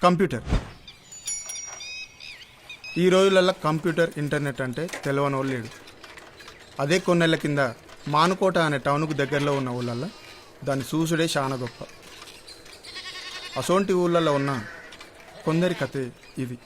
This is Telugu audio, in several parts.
కంప్యూటర్. ఈ రోజులలో కంప్యూటర్ ఇంటర్నెట్ అంటే తెలియని వాళ్ళు లేడు. అదే కొన్నేళ్ల కింద మానుకోట అనే టౌన్కు దగ్గరలో ఉన్న ఊళ్ళల్లో దాన్ని చూసుడే చాలా గొప్ప. అసోంటి ఊళ్ళల్లో ఉన్న కొందరి కథే ఇది.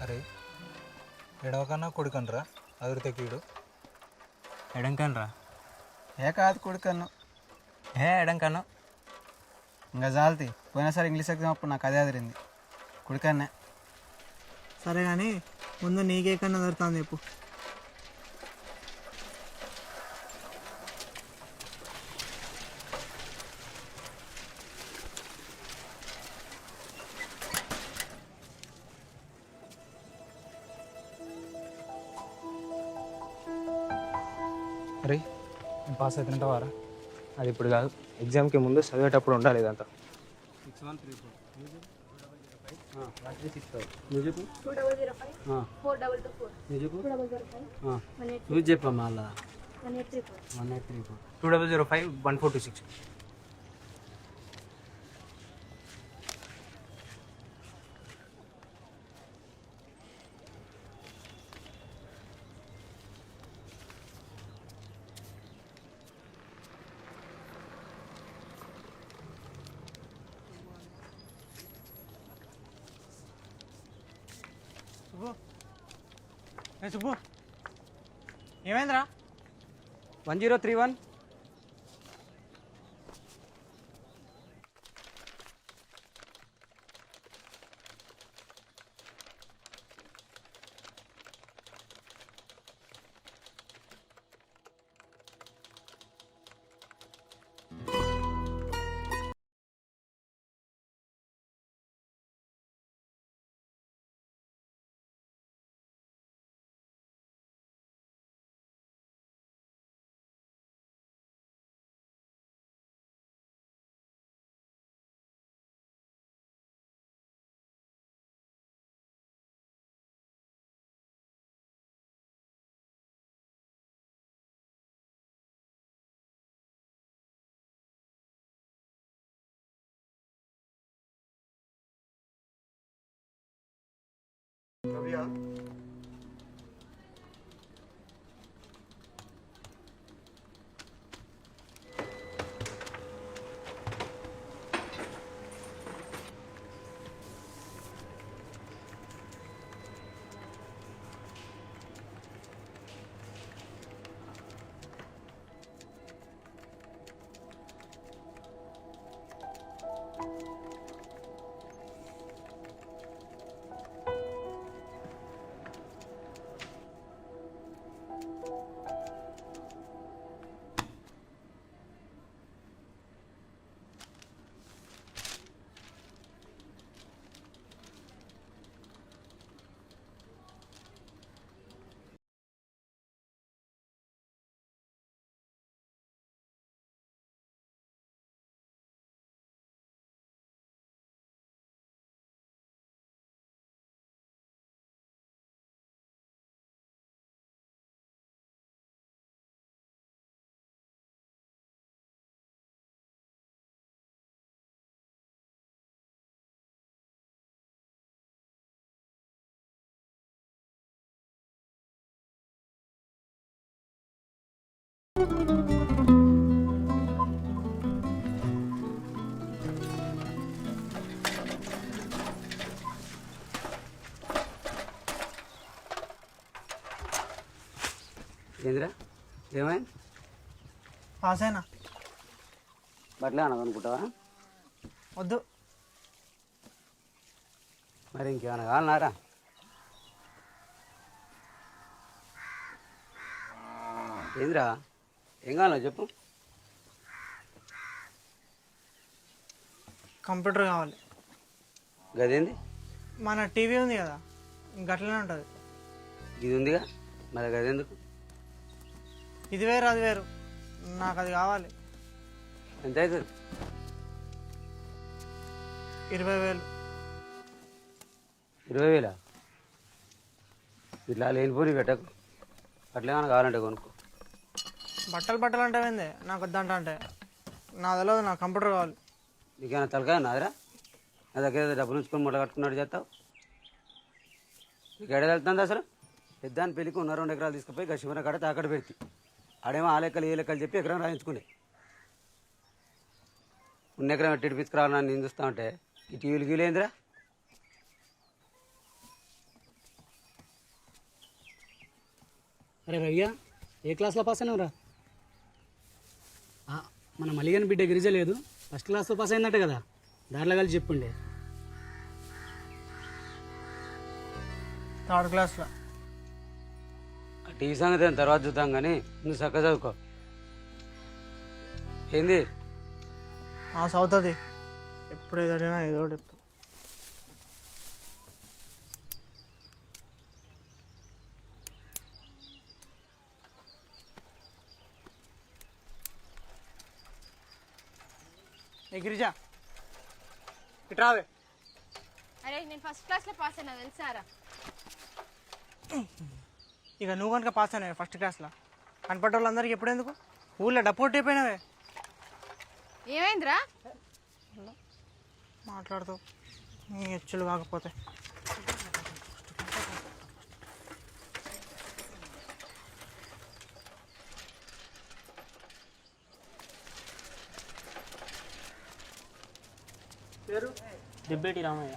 అరే ఎడవకన్నా కొడుకనరా అదురితే కీడు. ఎడంకనరా ఏ కాదు కొడుకన్ను ఎడంకన్నా ఇంకా జాలతి పోయినసారి ఇంగ్లీష్ ఎగ్జామ్ అప్పుడు నాకు అదే అదిరింది కొడుకన్నే. సరే కానీ ముందు నీకే కన్నా దొరుకుతుంది చెప్పు. అరే నేను పాస్ అవుతుంటే వారా? అది ఇప్పుడు కాదు, ఎగ్జామ్కి ముందు చదివేటప్పుడు ఉండాలి ఇదంతా. 6034 నువ్వు చెప్పమ్మా అలా 1834 2005 1426. సుబ్బు ఏమైందిరా? 1031 ఏందిరా ఏమైంది? పాస్ అయినా. బట్టలే అన్నది అనుకుంటావా? వద్దు. మరి ఇంకేమైనా కావాలన్నారా? ఏందిరా ఏం కావాలో చెప్పు. కంప్యూటర్ కావాలి. గదేంది? మన టీవీ ఉంది కదా, గట్లనే ఉంటుంది. ఇది ఉందిగా, మరి గదెందుకు? ఇది వేరు అది వేరు, నాకు అది కావాలి. ఎంత అవుతుంది? 20,000. 20,000? ఇట్లా లేనిపోని పెట్టకు. అట్లేమైనా కావాలంటే కొనుక్కో. బట్టలు అంటే ఏంది? నాకు వద్దంట అంటే నా తెలియదు, నాకు కంప్యూటర్ కావాలి. నీకేమైనా తలకాయ నాదిరా? నా దగ్గర డబ్బులు ఉంచుకొని మూట కట్టుకున్నాడు చేస్తావు. నీకు ఎడ వెళ్తుంది అసలు? పెద్దాన్ని పెళ్ళికి 2 ఎకరాలు తీసుకుపోయి గచ్చిమర కాడ తాకడ పెడితే ఆడేమో ఆ లెక్కలు ఏ లెక్కలు చెప్పి ఎకరం రాయించుకునే. 1 ఎకరం ఎట్టి పిచ్చుకురావాలని నేను చూస్తా ఉంటే ఈ టీవీలు గీలేందిరా? అరే రయ్య, ఏ క్లాస్లో పాస్ అయినావురా? మన మలిగని బిడ్డ గిరిజ లేదు, ఫస్ట్ క్లాస్లో పాస్ అయిందట కదా, దాంట్లో కలిసి చెప్పుండే. 3rd క్లాస్లో. ఆ టీవీ సంగతి తర్వాత చూద్దాం కానీ నువ్వు చక్కగా చదువుకో. ఏంది? చదువుతుంది. ఎప్పుడు ఏదైనా ఏదో ఒకటి చెప్తా. ఏ గిరిజా, ఇట్రావే. అరే నేను ఫస్ట్ క్లాస్లో పాస్ అయినా తెలుసారా? ఇక నువ్వు కనుక పాస్ అయినావే ఫస్ట్ క్లాస్లో, కనపడ్డ వాళ్ళందరికీ ఎప్పుడెందుకు ఊళ్ళో డప్పోట్ అయిపోయినావే. ఏమైందిరా? మాట్లాడుతావు నీ హెచ్చులు కాకపోతే. పేరు? దిబ్బేటి రామయ్య.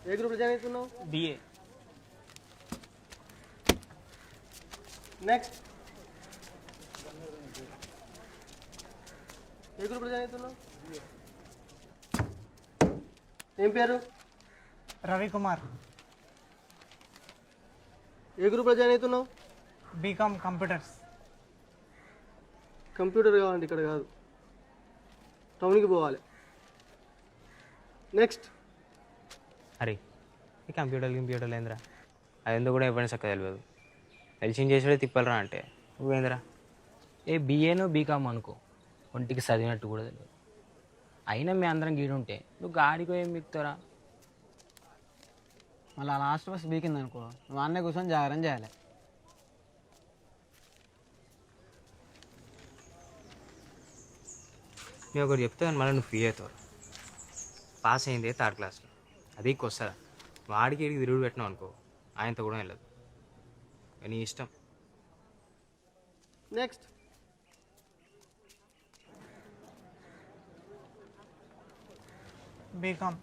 ఏ గ్రూప్లో జాయిన్ అవుతున్నావు? బిఏ. నెక్స్ట్. ఏ గ్రూప్లో జాయిన్ అవుతున్నావు? ఏం పేరు? రవికుమార్. ఏ గ్రూప్లో జాయిన్ అవుతున్నావు? BCom computers. కంప్యూటర్ కావాలంటే ఇక్కడ కాదు, టౌన్కి పోవాలి. నెక్స్ట్. అరే ఈ కంప్యూటర్లు ఏందిరా? అది ఎందుకు కూడా ఎప్పుడైనా చక్కగా తెలియదు. తెలిసింది చేసాడే తిప్పలరా అంటే నువ్వేందిరా? ఏ బీఏనో బీకామ్ అనుకో, ఒంటికి చదివినట్టు కూడా తెలియదు. అయినా మీ అందరం గీడుంటే నువ్వు గాడికో ఏం మిక్తారా? మళ్ళీ లాస్ట్ బస్ బీకింది అనుకో, నువ్వు అన్నీ కూర్చొని జాగ్రత్త చేయాలి. నేను ఒకటి చెప్తాను, మళ్ళీ నువ్వు ఫ్రీ అవుతావు. పాస్ అయింది 3rd క్లాస్లో, అది వస్తుందా? వాడికి ఇడికి తిరుగు పెట్టినావు అనుకో, ఆయనతో కూడా వెళ్ళదు. నీ ఇష్టం. Next. BCom.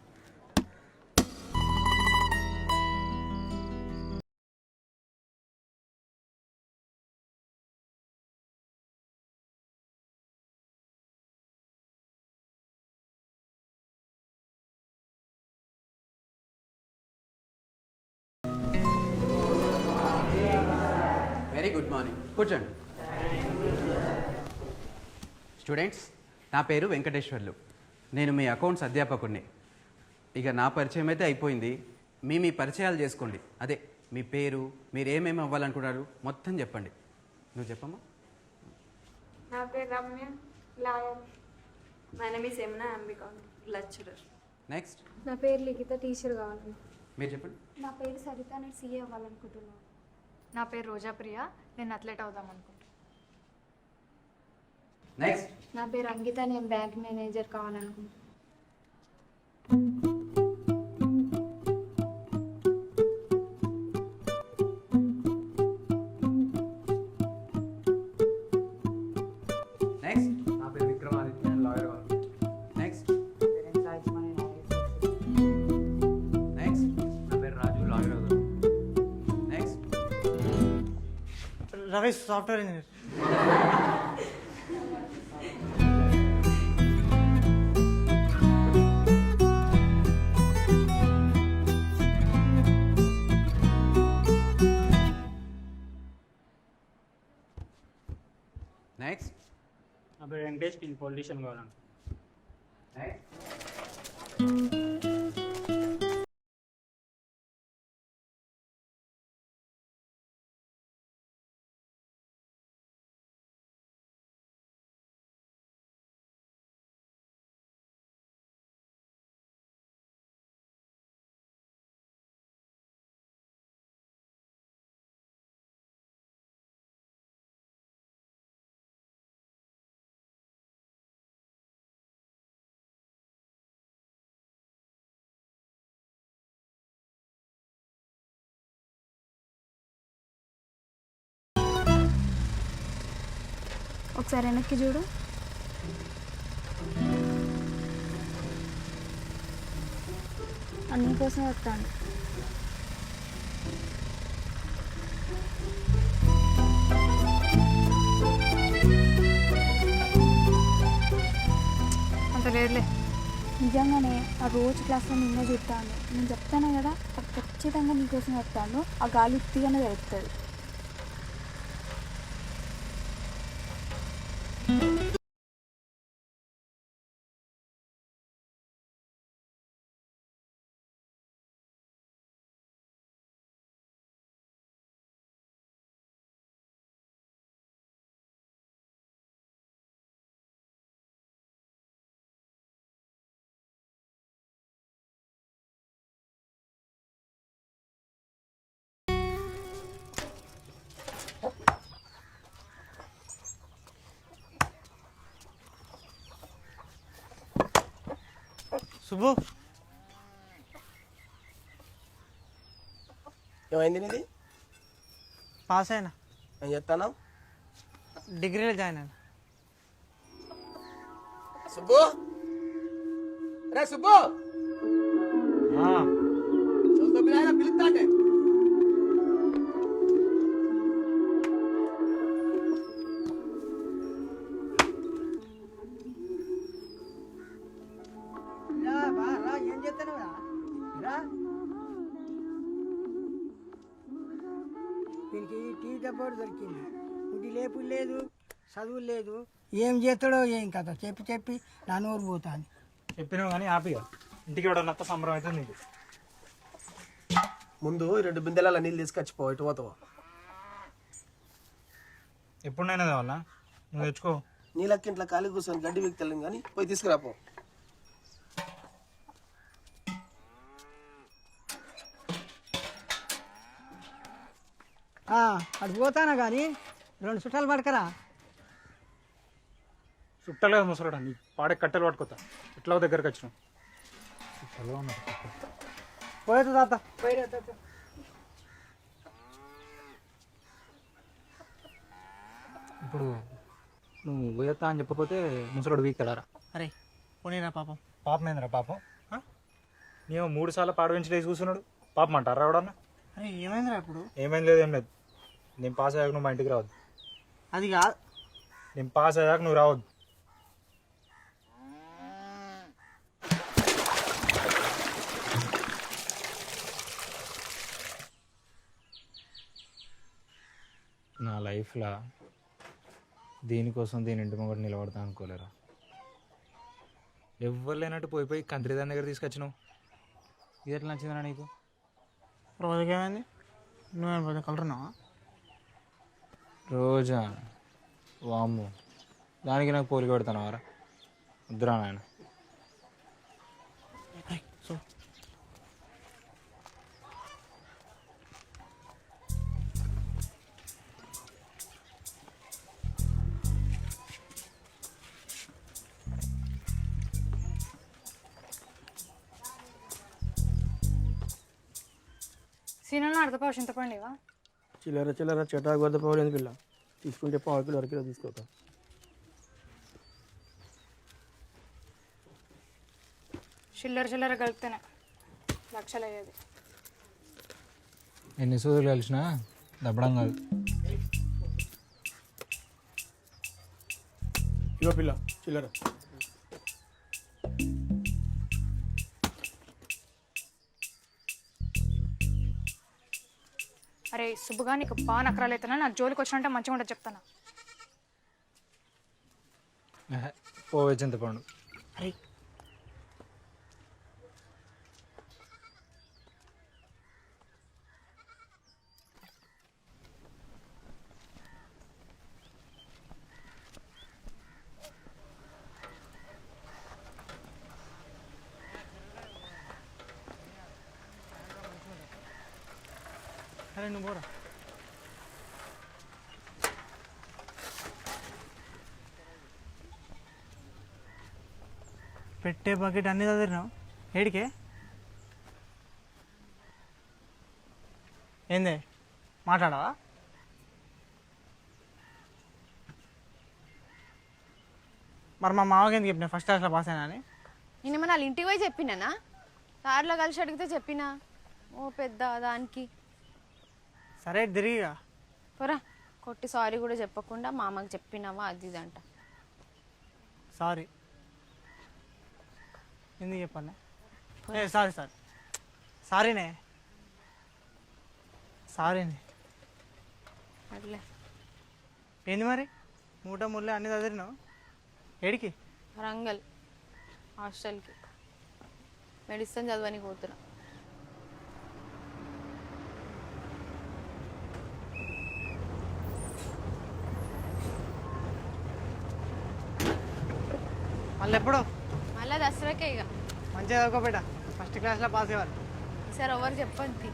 Very good morning, కూర్చోండి. స్టూడెంట్స్, నా పేరు వెంకటేశ్వర్లు, నేను మీ అకౌంట్స్ అధ్యాపకుడిని. ఇక నా పరిచయం అయితే అయిపోయింది, మీ పరిచయాలు చేసుకోండి. అదే మీ పేరు, మీరు ఏమేమి అవ్వాలనుకున్నారు మొత్తం చెప్పండి. నువ్వు చెప్పమ్మా. నా పేరు Ramya, lawyer. My name is Yamuna, I'm lecturer. Next. నా పేరు లిఖిత, టీచర్ కావాలి. మీరు చెప్పండి. నా పేరు సరిత, నేను సీఏ అవ్వాలనుకుంటున్నాను. నా పేరు రోజాప్రియ, నేను అథ్లెట్ అవుదాం అనుకుంటున్నాను. నెక్స్ట్. నా పేరు అంకిత, నేను బ్యాంక్ మేనేజర్ కావాలనుకుంటున్నాను. నెక్స్ట్. నా పేరు విక్రమాదిత్య, నేను లాయర్ కావాలి. నెక్స్ట్. నెక్స్ట్. నా పేరు రాజు, లాయర్ అవుతాను. Next. Ramesh software engineer. Next. నా పేరు వెంకటేష్, నేను పొలిటీషియన్ కావాలను. ఒకసారి వెనక్కి చూడు. అన్ని కోసం వస్తాను. అంత లేదులే. నిజంగానే ఆ రోజు క్లాస్లో నిన్నే చూస్తాను. నేను చెప్తాను కదా, అది ఖచ్చితంగా నీకోసం వస్తాను. ఆ గాలి ఉత్తిగానే తెలుస్తుంది. శుభు, ఏమైంది నీది? పాస్ అయినా. ఏం చెప్తాను? డిగ్రీలో జాయిన్ అయినా. సుబ్బు, రే సుబ్బు, పిలుస్తా అంటే ఏం చేస్తాను దీనికి టీ డబ్బోడు దొరికింది. పుట్టి లేపు లేదు, చదువు లేదు, ఏం చేస్తాడో ఏం కదా చెప్పి చెప్పి నా నోరు పోతాను. చెప్పినావు కానీ హ్యాపీగా ఇంటికి ఇవ్వడం సంబరం అవుతుంది నీకు. ముందు 2 బిందెల నీళ్ళు తీసుకొచ్చిపో, ఇటు పోతావు. ఎప్పుడైనా కావాలా? నువ్వు తెచ్చుకో. నీళ్ళకి ఇంట్లో ఖాళీ కూర్చొని గడ్డి వీక్తలేం కానీ పోయి తీసుకురాపో. అటు పోతానా కానీ 2 చుట్టాలు పడకరా. చుట్టాలు కదా ముసలాడా, నీ పాడే కట్టెలు పట్టుకోతా. ఎట్లా దగ్గరకు వచ్చినావు? చుట్టాలు ఉన్నారు. పోయేది తాత పోయి. ఇప్పుడు నువ్వు పోయేస్తా అని చెప్పకపోతే ముసలాడు వీక్తాడారా? అరే పోనీరా పాపం. పాపం ఏందిరా పాపం? నేను 3 సార్లు పాడు పెంచలేసి కూర్చున్నాడు. పాపం అంటారా ఎవడన్నా? అరే ఏమైందిరా ఇప్పుడు? ఏమైంది లేదు, ఏం లేదు. నేను పాస్ అయ్యాక నువ్వు మా ఇంటికి రావద్దు. అది కాదు, నేను పాస్ అయ్యాక నువ్వు రావద్దు. నా లైఫ్లో దీనికోసం దీని ఇంటి ముంగట నిలబడతా అనుకోలేరా. ఎవ్వరు లేనట్టు పోయి కంత్రి దాని దగ్గర తీసుకొచ్చినావు. ఇది ఎట్లా నచ్చిందిరా నీకు? రోజుకి ఏమైంది? నువ్వేం పోతే కలరున్నావా? రోజా? వామ్ము, దానికి నాకు పోలిక పెడతాను వారా. వద్దురా నాయన. సీనల్ అర్థపావు చింతపండివా? చిల్లర చిల్లర చెటాకు వద్ద పోలేదు పిల్ల, తీసుకుంటే 1/2 కిలో 1 కిలో తీసుకోతా. చిల్లర చిల్లర కలిపితేనే లక్షలు అయ్యేది. ఎన్ని సూదులు కలిసినా దబ్బడం కాదు. ఇగో పిల్ల చిల్లర. అరే సుబ్బుగా నీకు బాగా నకరాలు అవుతున్నా నా జోలికి వచ్చినంటే మంచిగా ఉంటుంది చెప్తాను. పోవే చింతపండు. అరే అరే నువ్వు పోరా. పెట్టే బకెట్ అన్నీ చదివినావు ఏడికే ఏందే మాట్లాడవా? మరి మా మామకి ఎందుకు చెప్పిన ఫస్ట్ క్లాస్లో పాస్ అయినా అని? నేను ఏమన్నా వాళ్ళ ఇంటికి పోయి చెప్పినానా? దారిలో కలిసి అడిగితే చెప్పినా. ఓ పెద్ద దానికి సరే తిరిగిగా పోరా. కొట్టి సారీ కూడా చెప్పకుండా మా అమ్మకి చెప్పినావా అది ఇది అంట. సారీ ఎందుకు చెప్పన్నా? ఏ సారీ సారీ సారీనే సారీనే. అట్లే ఏంది మరి మూట ముళ్ళే అన్నీ చదివినావు ఏడికి? వరంగల్ హాస్టల్కి మెడిసిన్ చదవనికి పోతున్నా. మళ్ళీ ఎప్పుడు? మళ్ళీ దసరాకే ఇక. మంచిగా చదువుకోబెట్ట ఫస్ట్ క్లాస్లో పాస్ అయ్యారు. ఈసారి ఎవరు చెప్పండి.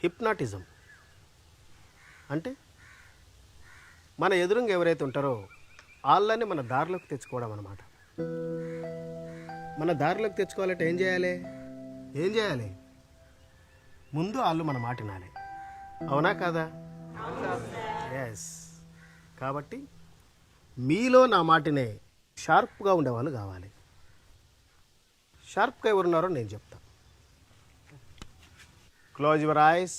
హిప్నాటిజం అంటే మన ఎదురుగా ఎవరైతే ఉంటారో వాళ్ళని మన దారిలోకి తెచ్చుకోవడం అన్నమాట. మన దారిలోకి తెచ్చుకోవాలంటే ఏం చేయాలి? ముందు వాళ్ళు మన మాట వినాలి. అవునా కాదా? ఎస్. కాబట్టి మీలో నా మాటనే షార్ప్గా ఉండేవాళ్ళు కావాలి. షార్ప్గా ఎవరున్నారో నేను చెప్తాను. Close your eyes.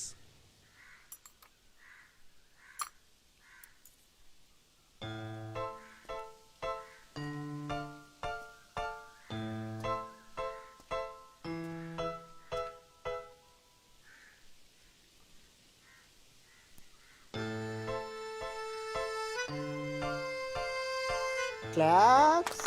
Claps.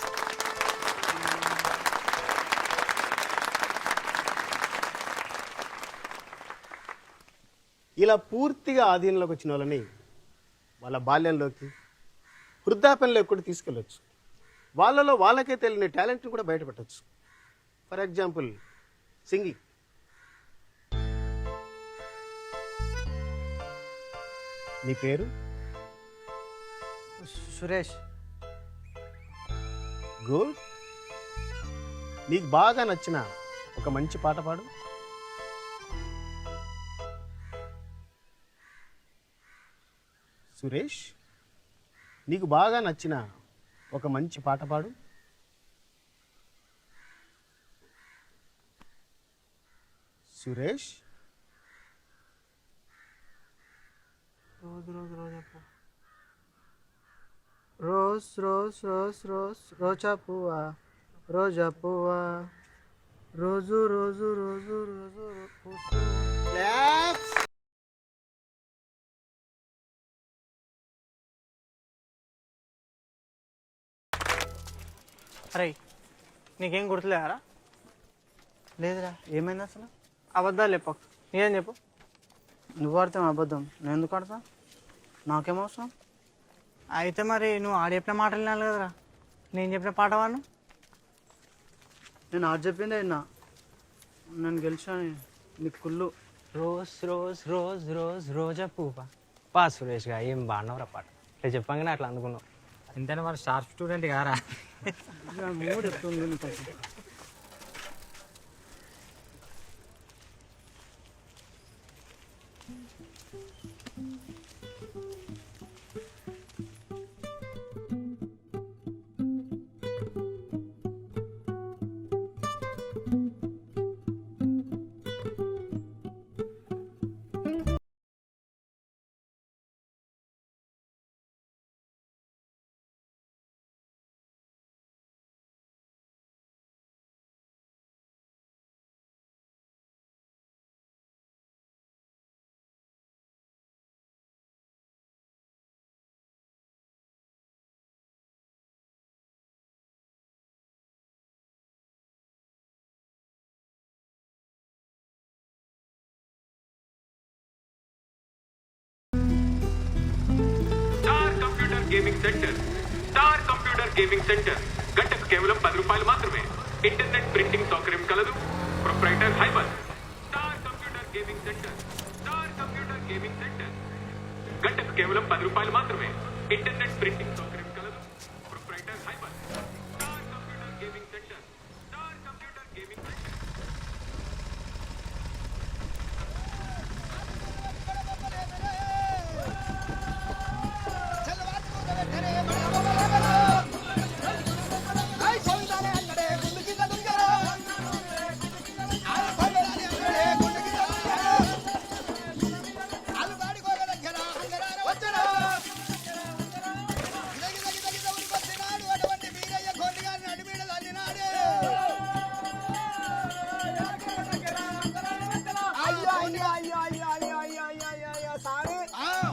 ఇలా పూర్తిగా ఆధీనంలోకి వచ్చిన వాళ్ళని వాళ్ళ బాల్యంలోకి వృద్ధాప్యంలోకి కూడా తీసుకెళ్ళొచ్చు. వాళ్ళలో వాళ్ళకే తెలియని టాలెంట్ని కూడా బయటపెట్టచ్చు. For example singing. నీ పేరు? సురేష్. గుడ్. నీకు బాగా నచ్చిన ఒక మంచి పాట పాడు. సురేష్, నీకు బాగా నచ్చిన ఒక మంచి పాట పాడు. సురేష్, రోజు రోజు రోజా రోజ్ రోజ్ రోజ్ రోజ్ రోజా పువ్వా రోజా పువ్వా రోజు రోజు రోజు రోజు అరే నీకేం గుర్తులేరా? లేదురా. ఏమైంది అసలు? అబద్ధాలు చెప్పకు. నీకేం చెప్పు. నువ్వు ఆడితే అబద్ధం, నేను ఎందుకు ఆడతా? నాకేం అవసరం? అయితే మరి నువ్వు ఆడ చెప్పిన మాటలు వినాలి కదరా. నేను చెప్పిన పాట వాడు. నేను ఆడ చెప్పిందే విన్నా. నేను గెలిచాను. నీకు కుళ్ళు. రోజ్ రోజ్ రోజ్ రోజ్ రోజా పువ్వా పా సురేష్గా ఏం బాగున్నావురా పాట. ఇట్లా చెప్పంగానే అట్లా అందుకున్నావు. ఇంతనే మన షార్ప్ స్టూడెంట్ కారా? మూడు ఎత్తుంది నీకు. Gaming centre. Star computer gaming centre. గంటకు కేవలం 10 రూపాయలు మాత్రమే. ఇంటర్నెట్ ప్రింటింగ్ సౌకర్యం కలదు. ప్రొప్రైటర్ హైబర్. Star computer gaming centre. Star computer gaming centre. గంటకు కేవలం 10 రూపాయలు మాత్రమే. ఇంటర్నెట్ ప్రింటింగ్ సౌకర్యం కలదు. ప్రొప్రైటర్ హైబర్. Star computer gaming centre. Star computer gaming centre.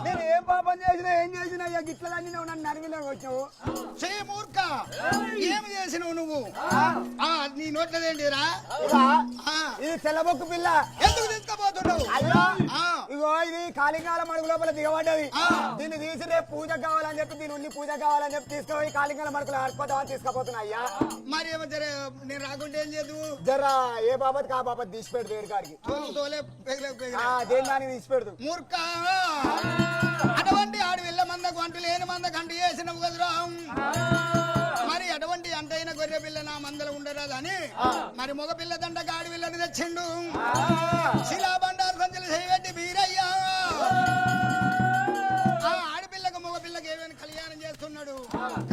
నేను ఏం పాపం చేసినా ఏం చేసినా గిట్లన్నీ నువ్వు నన్ను నరివిలో వచ్చావు. మూర్ఖ ఏమి చేసినావు నువ్వు? నీ నోట్లదేంటిరా? ఇది తెల్లబొక్కు పిల్ల. ఎందుకు తీసుకుపోతున్నావు? అయ్యో ఇగో ఇది కాళింగాల మడుగు లోపల దిగబడ్డది. దీన్ని తీసి రేపు పూజ కావాలని చెప్పి దీని ఉన్ని పూజ కావాలని చెప్పి తీసుకుపోయి కాళింగాల మడుగులో ఆడిపోతామని తీసుకుపోతున్నా. అయ్యా మరి ఏమో జర నేను రాకుంటే ఏం చేద్దు? జరా ఏ బాబత్ కా బాబత్ తీసి పెడు దేని కాడికి దేని దానికి తీసి పెడదు. మూర్ఖ అటువంటి ఆడు వెళ్ళ మందకు అంటు లేని మందకు అంటు చేసినవు కదురా. మరి అటువంటి అంటైన గొర్రె పిల్ల నా మందలు ఉండరాదు అని మరి మగ పిల్ల దండకు ఆడి పిల్లని తెచ్చిండు. శిలా బండారు సంచలు చేయబెట్టి బీరయ్యా ఆ ఆడపిల్లకు మగ పిల్లకి ఏమైనా కళ్యాణం చేస్తున్నాడు.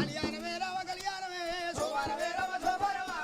కళ్యాణమే రామ కళ్యాణమే శోభానమే రామ శోభానమా.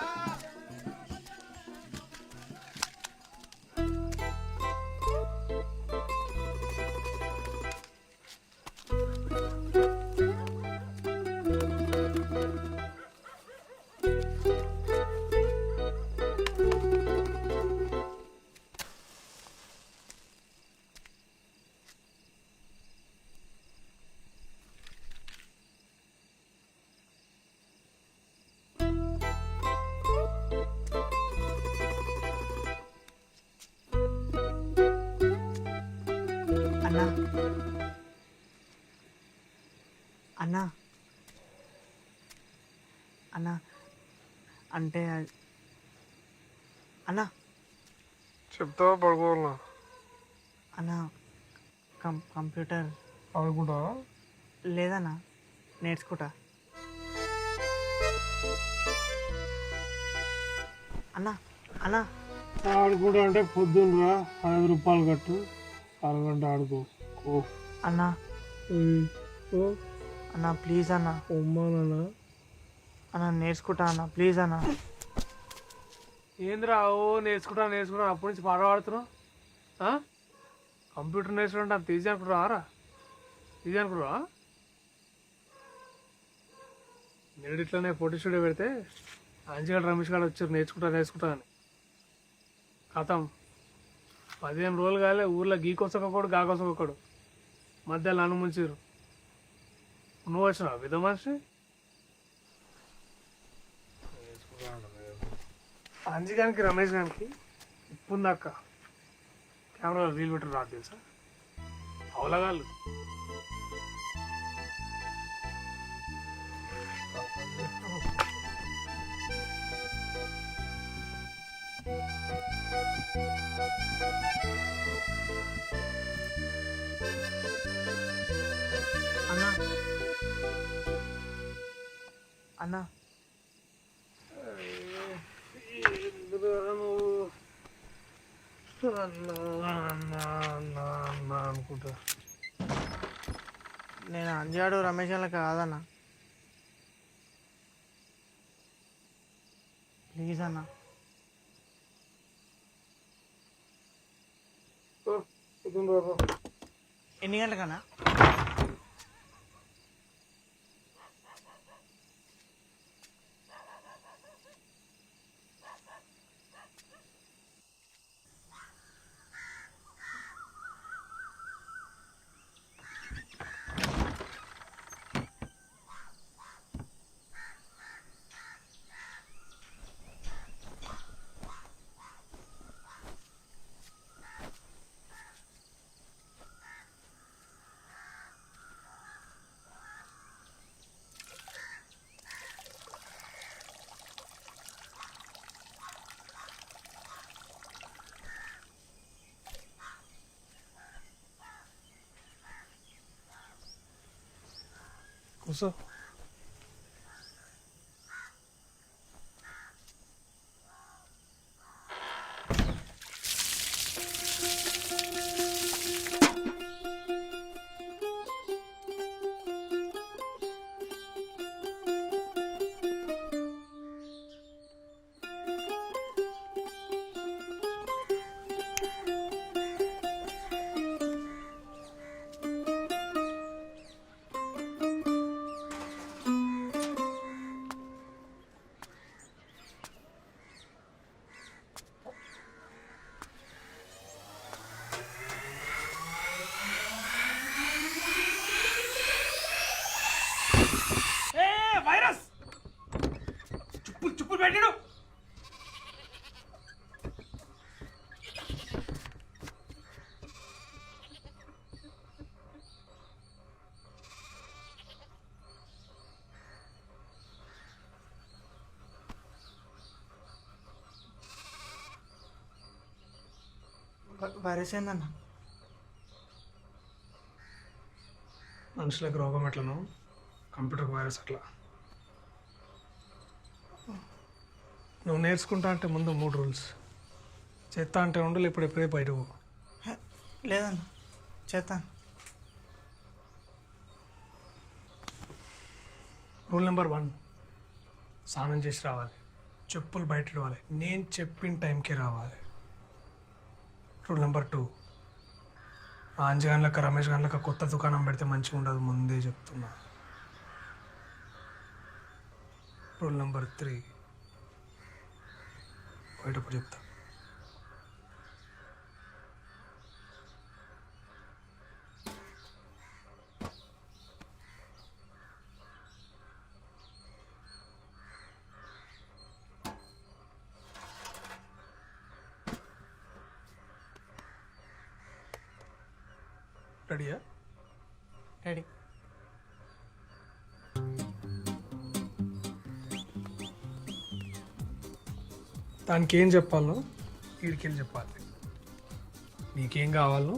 అన్నా అన్నా అన్నా అంటే అన్నా చెప్తావా పడుకోవాలన్నా? అన్నా కంప్యూటర్ ఆడుకుంటా? లేదన్నా నేర్చుకుంటా. అన్నా అన్నా ఆడుకుంటా అంటే పొద్దున్నరా 5 రూపాయలు కట్టు, అరగంట ఆడుకో. అన్నా అన్నా ప్లీజ్ అన్నా. అన్నా నేర్చుకుంటా అన్నా ప్లీజ్ అన్నా. ఏంద్రా ఓ నేర్చుకుంటా అప్పటి నుంచి పాట పాడుతున్నావు? కంప్యూటర్ నేర్చుకుంటే అంత ఈజీ అనుకుంటున్నారా? ఈజీ అనుకుంటున్నా? నేను ఇట్లానే ఫోటో స్టూడియో పెడితే అంజగాడు రమేష్ గారు వచ్చారు నేర్చుకుంటా అని. కథం 15 రోజులు కాలే ఊర్లో గీకొసకొకడు గాకొసకొకడు మధ్యలో అనుముంచారు. నువ్వు వచ్చినావు విధ మనిషి. అంజి గానికి రమేష్ గానికి ఇప్పుందాక కెమెరాలో రీల్ పెట్టరు రాదు తెలుసా. అవలగాళ్ళు అన్నా అన్నా అనుకుంటా. నేను అంజాడు రమేష్ వాళ్ళకి కాదన్నా. ప్లీజ్ అన్నా. ఎన్ని గంటలకన్నా? కూర్చో. వైరస్ చుప్పులు చుప్పులు పెట్టాడు. వైరస్ ఏందన్నా? మనుషులకు రోగం ఎట్లనో కంప్యూటర్కి వైరస్ అట్లా. నువ్వు నేర్చుకుంటా అంటే ముందు 3 రూల్స్. చేస్తా అంటే ఉండాలి. ఇప్పుడు ఎప్పుడే బయటకు పో. లేదన్నా చేస్తాను. రూల్ నెంబర్ 1, స్నానం చేసి రావాలి, చెప్పులు బయట ఇవ్వాలి, నేను చెప్పిన టైంకి రావాలి. రూల్ నెంబర్ 2, ఆంజీ గాన్లక రమేష్ గాన్లక కొత్త దుకాణం పెడితే మంచిగా ఉండదు, ముందే చెప్తున్నా. రూల్ నెంబర్ 3, బయటప్పుడు చెప్తా. రెడీయా? రెడీ. దానికి ఏం చెప్పాలో ఈడికెళ్ళి చెప్పాలి. నీకేం కావాలో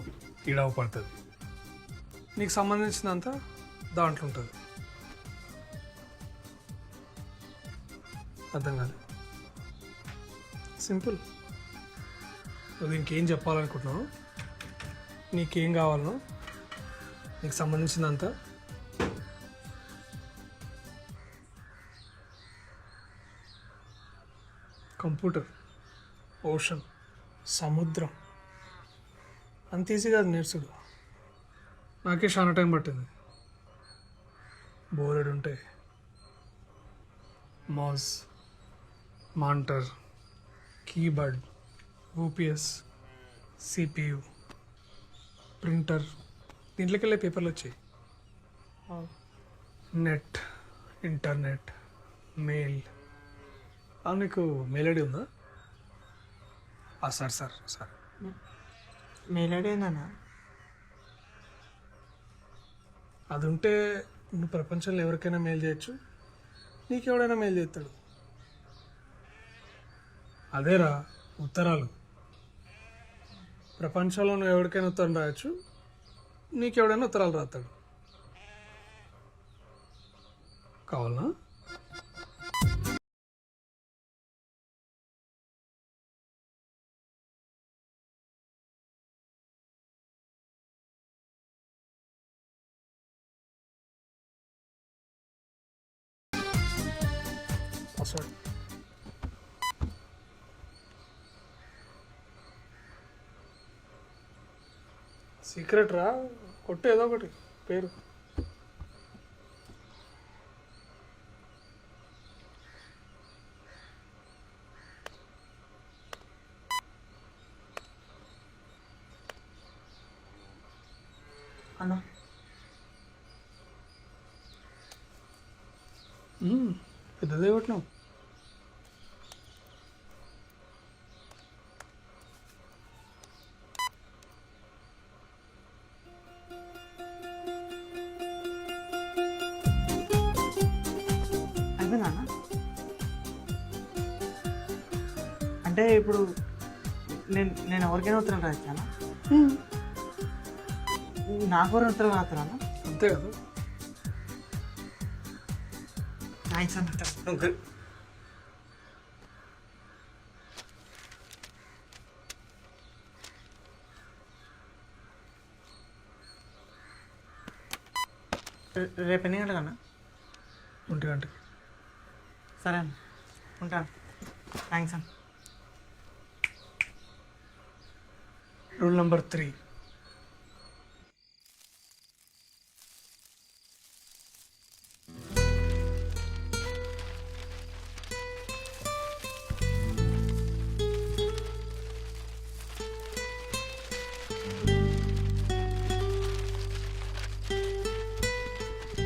ఈడవ పడుతుంది. నీకు సంబంధించినంత దాంట్లో ఉంటుంది. అర్థం కాదు. సింపుల్. నువ్వు దీనికి ఏం చెప్పాలనుకుంటున్నావు, నీకేం కావాలనో నీకు సంబంధించినంత కంప్యూటర్, ఓషన్, సముద్రం అంత ఈజీ కాదు నేర్చుడు. నాకే చాలా టైం పట్టింది. బోర్డ్ ఉంటే mouse, monitor, keyboard, UPS, CPU, printer, దీంట్లోకి వెళ్ళే పేపర్లు వచ్చాయి. Net, internet, mail. నీకు మెయిల్ ఐడి ఉందా? సార్ మెయిల్ ఐడి ఏందన్నా? అది ఉంటే నువ్వు ప్రపంచంలో ఎవరికైనా మెయిల్ చేయొచ్చు, నీకెవడైనా మెయిల్ చేస్తాడు. అదేరా ఉత్తరాలు. ప్రపంచంలో నువ్వు ఎవరికైనా ఉత్తరం రాయొచ్చు, నీకెవడైనా ఉత్తరాలు రాస్తాడు. కావాలనా? పాస్వర్డ్. సీక్రెట్ రా, కొట్టు ఏదో ఒకటి పేరు. అన్నా పెద్దదే కొట్టినావు. అయిపోయిందా అన్న? అంటే ఇప్పుడు నేను ఎవరికైనా ఉత్తరం రాస్తానా? నాకు ఎవరైనా ఉత్తరం రాస్తానా? అంతే కదా. థ్యాంక్స్ అన్న. రేపు ఎన్ని గంటలకన్నా? 1 గంటకి. సరే అన్న, ఉంటాను. థ్యాంక్స్ అన్న. Rule number 3.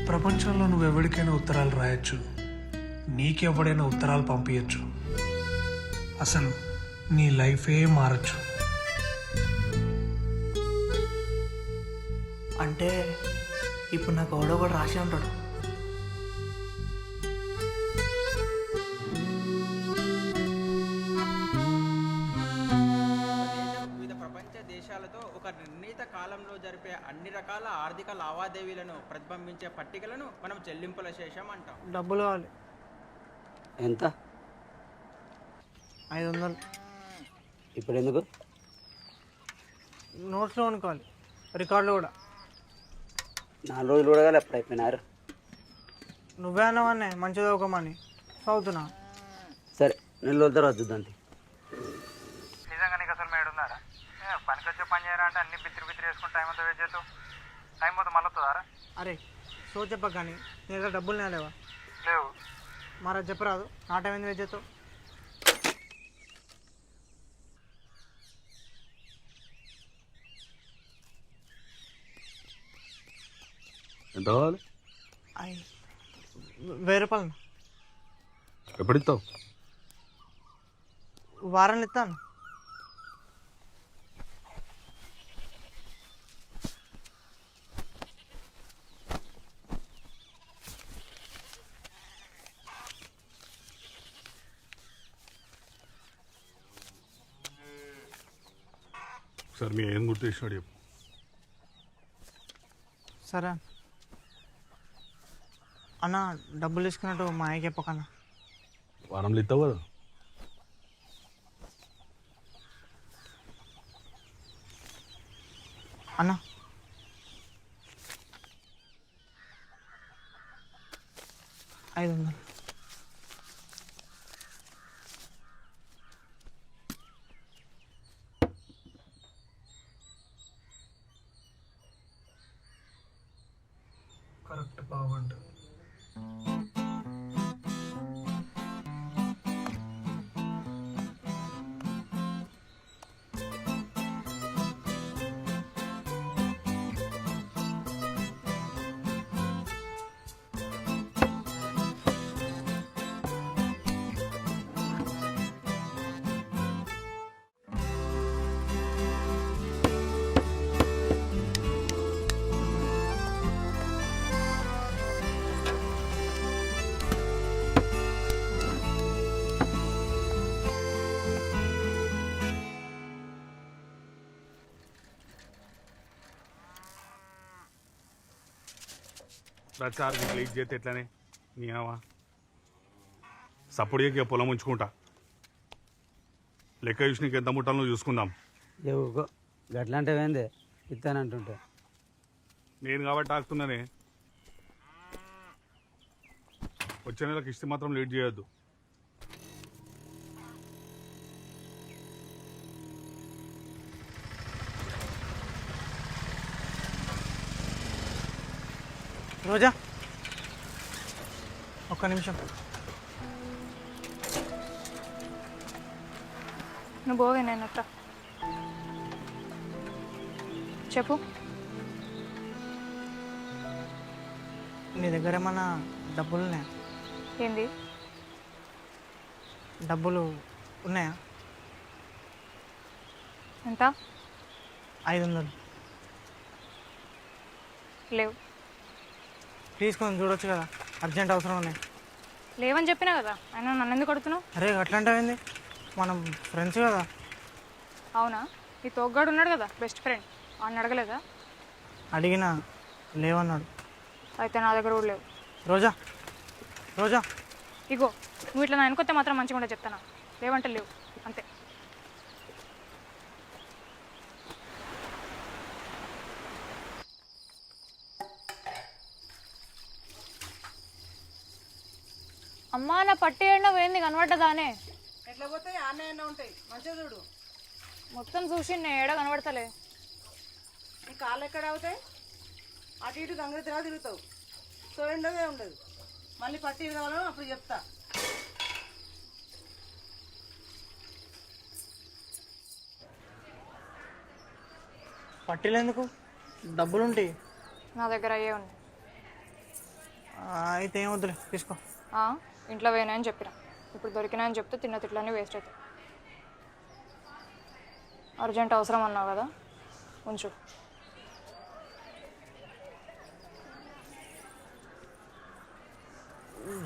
ప్రపంచంలో నువ్వు ఎవరికైనా ఉత్తరాలు రాయొచ్చు, నీకెవడైనా ఉత్తరాలు పంపించచ్చు. అసలు నీ లైఫే మారచ్చు. అంటే ఇప్పుడు నాకు ఎవడో కూడా రాసి ఉంటాడు. వివిధ ప్రపంచ దేశాలతో ఒక నిర్ణీత కాలంలో జరిపే అన్ని రకాల ఆర్థిక లావాదేవీలను ప్రతిబింబించే పట్టికలను మనం చెల్లింపుల శేషం అంటాం. డబ్బులు కావాలి. ఎంత? 500. ఇప్పుడు ఎందుకు? నోట్స్లో అనుకోవాలి, రికార్డులు కూడా. 4 రోజులు కూడా కానీ ఎప్పుడు అయిపోయినారు. నువ్వే అన్నావన్నే మంచిగా చదువుకోమని. చదువుతున్నా. సరే, 4 రోజుల తర్వాత చూద్దాం. నిజంగా నీకు అసలు మేడు ఉన్నారా? పనికి వచ్చే పని చేయరా అంటే అన్ని బిత్తిరి వేసుకుని టైం అంతా వెయిట్ చేస్తావు. టైం మొత్తం మళ్ళీ వస్తుందారా? అరే సో చెప్పక కానీ నీ దగ్గర డబ్బులు నేలేవా? లేవు. మరి అది చెప్పరాదు, నా టైం ఎందుకు వెయిట్ చేస్తావు? ఎంత కావాలి? 1000 రూపాయలు. ఎప్పుడు ఇస్తావు? వారాన్ని ఇస్తాను. సార్ మీ ఏం గుర్తు చేసినాడు చెప్పు. సరే అన్న, డబ్బులు తీసుకున్నట్టు మా అయ్యకి చెప్పకన్నా. వారంలో ఇస్తావు కదా. అన్న $500. కరెక్ట్ బాగుండు. ప్రచారం లీక్ చేస్తే ఎట్లనే నీవా సపోర్ట్గా పొలం ఉంచుకుంటా లెక్క చూసి నీకు ఎంత ముట్టాలో చూసుకుందాం. లేవు గట్లాంటివేందే ఇస్తానంటుంటే నేను కాబట్టి ఆగుతున్నానే. వచ్చే నెలకు ఇస్తే మాత్రం లేట్ చేయొద్దు. రోజా ఒక్క నిమిషం. నువ్వు పోవే నేను అట్లా చెప్పు. నీ దగ్గర ఏమన్నా డబ్బులు ఉన్నాయా? ఏంది? డబ్బులు ఉన్నాయా? ఎంత? 500. లేవు. ప్లీజ్ కొంచెం చూడొచ్చు కదా, అర్జెంట్ అవసరం ఉన్నాయి. లేవని చెప్పినా కదా, అయినా నన్ను ఎందుకు అడుగుతున్నావు? అరే అట్లాంటివి మనం ఫ్రెండ్స్ కదా. అవునా? నీ తోగ్గాడు ఉన్నాడు కదా బెస్ట్ ఫ్రెండ్, వాడిని అడగలేదా? అడిగినా లేవన్నాడు. అయితే నా దగ్గర కూడా లేవు. రోజా రోజా ఇగో నువ్వు ఇట్లా నా వెనుకొస్తే మాత్రం మంచిగా ఉంటే చెప్తానా, లేవంటే లేవు అంతే. అమ్మా నా పట్టి ఎండ పోయింది కనబడ్డదానే? ఎట్లా పోతాయి? ఆన్లైన్ ఉంటాయి, మంచిగా చూడు. మొత్తం చూసి నేను ఏడ కనబడతలే. నీ కాళ్ళు ఎక్కడ అవుతాయి? అటు ఇటు గంగతిరా తిరుగుతావు, సో ఉండదే ఉండదు. మళ్ళీ పట్టి కావాలో అప్పుడు చెప్తా. పట్టీలు ఎందుకు? డబ్బులు ఉంటాయి నా దగ్గర. అయ్యే ఉన్నాయి. అయితే ఏం వద్దులే, తీసుకో. ఇంట్లో పోయినాయని చెప్పిన, ఇప్పుడు దొరికినాయని చెప్తే తిన్న తిట్లన్నీ వేస్ట్ అవుతాయి. అర్జెంట్ అవసరం అన్నావు కదా, ఉంచు.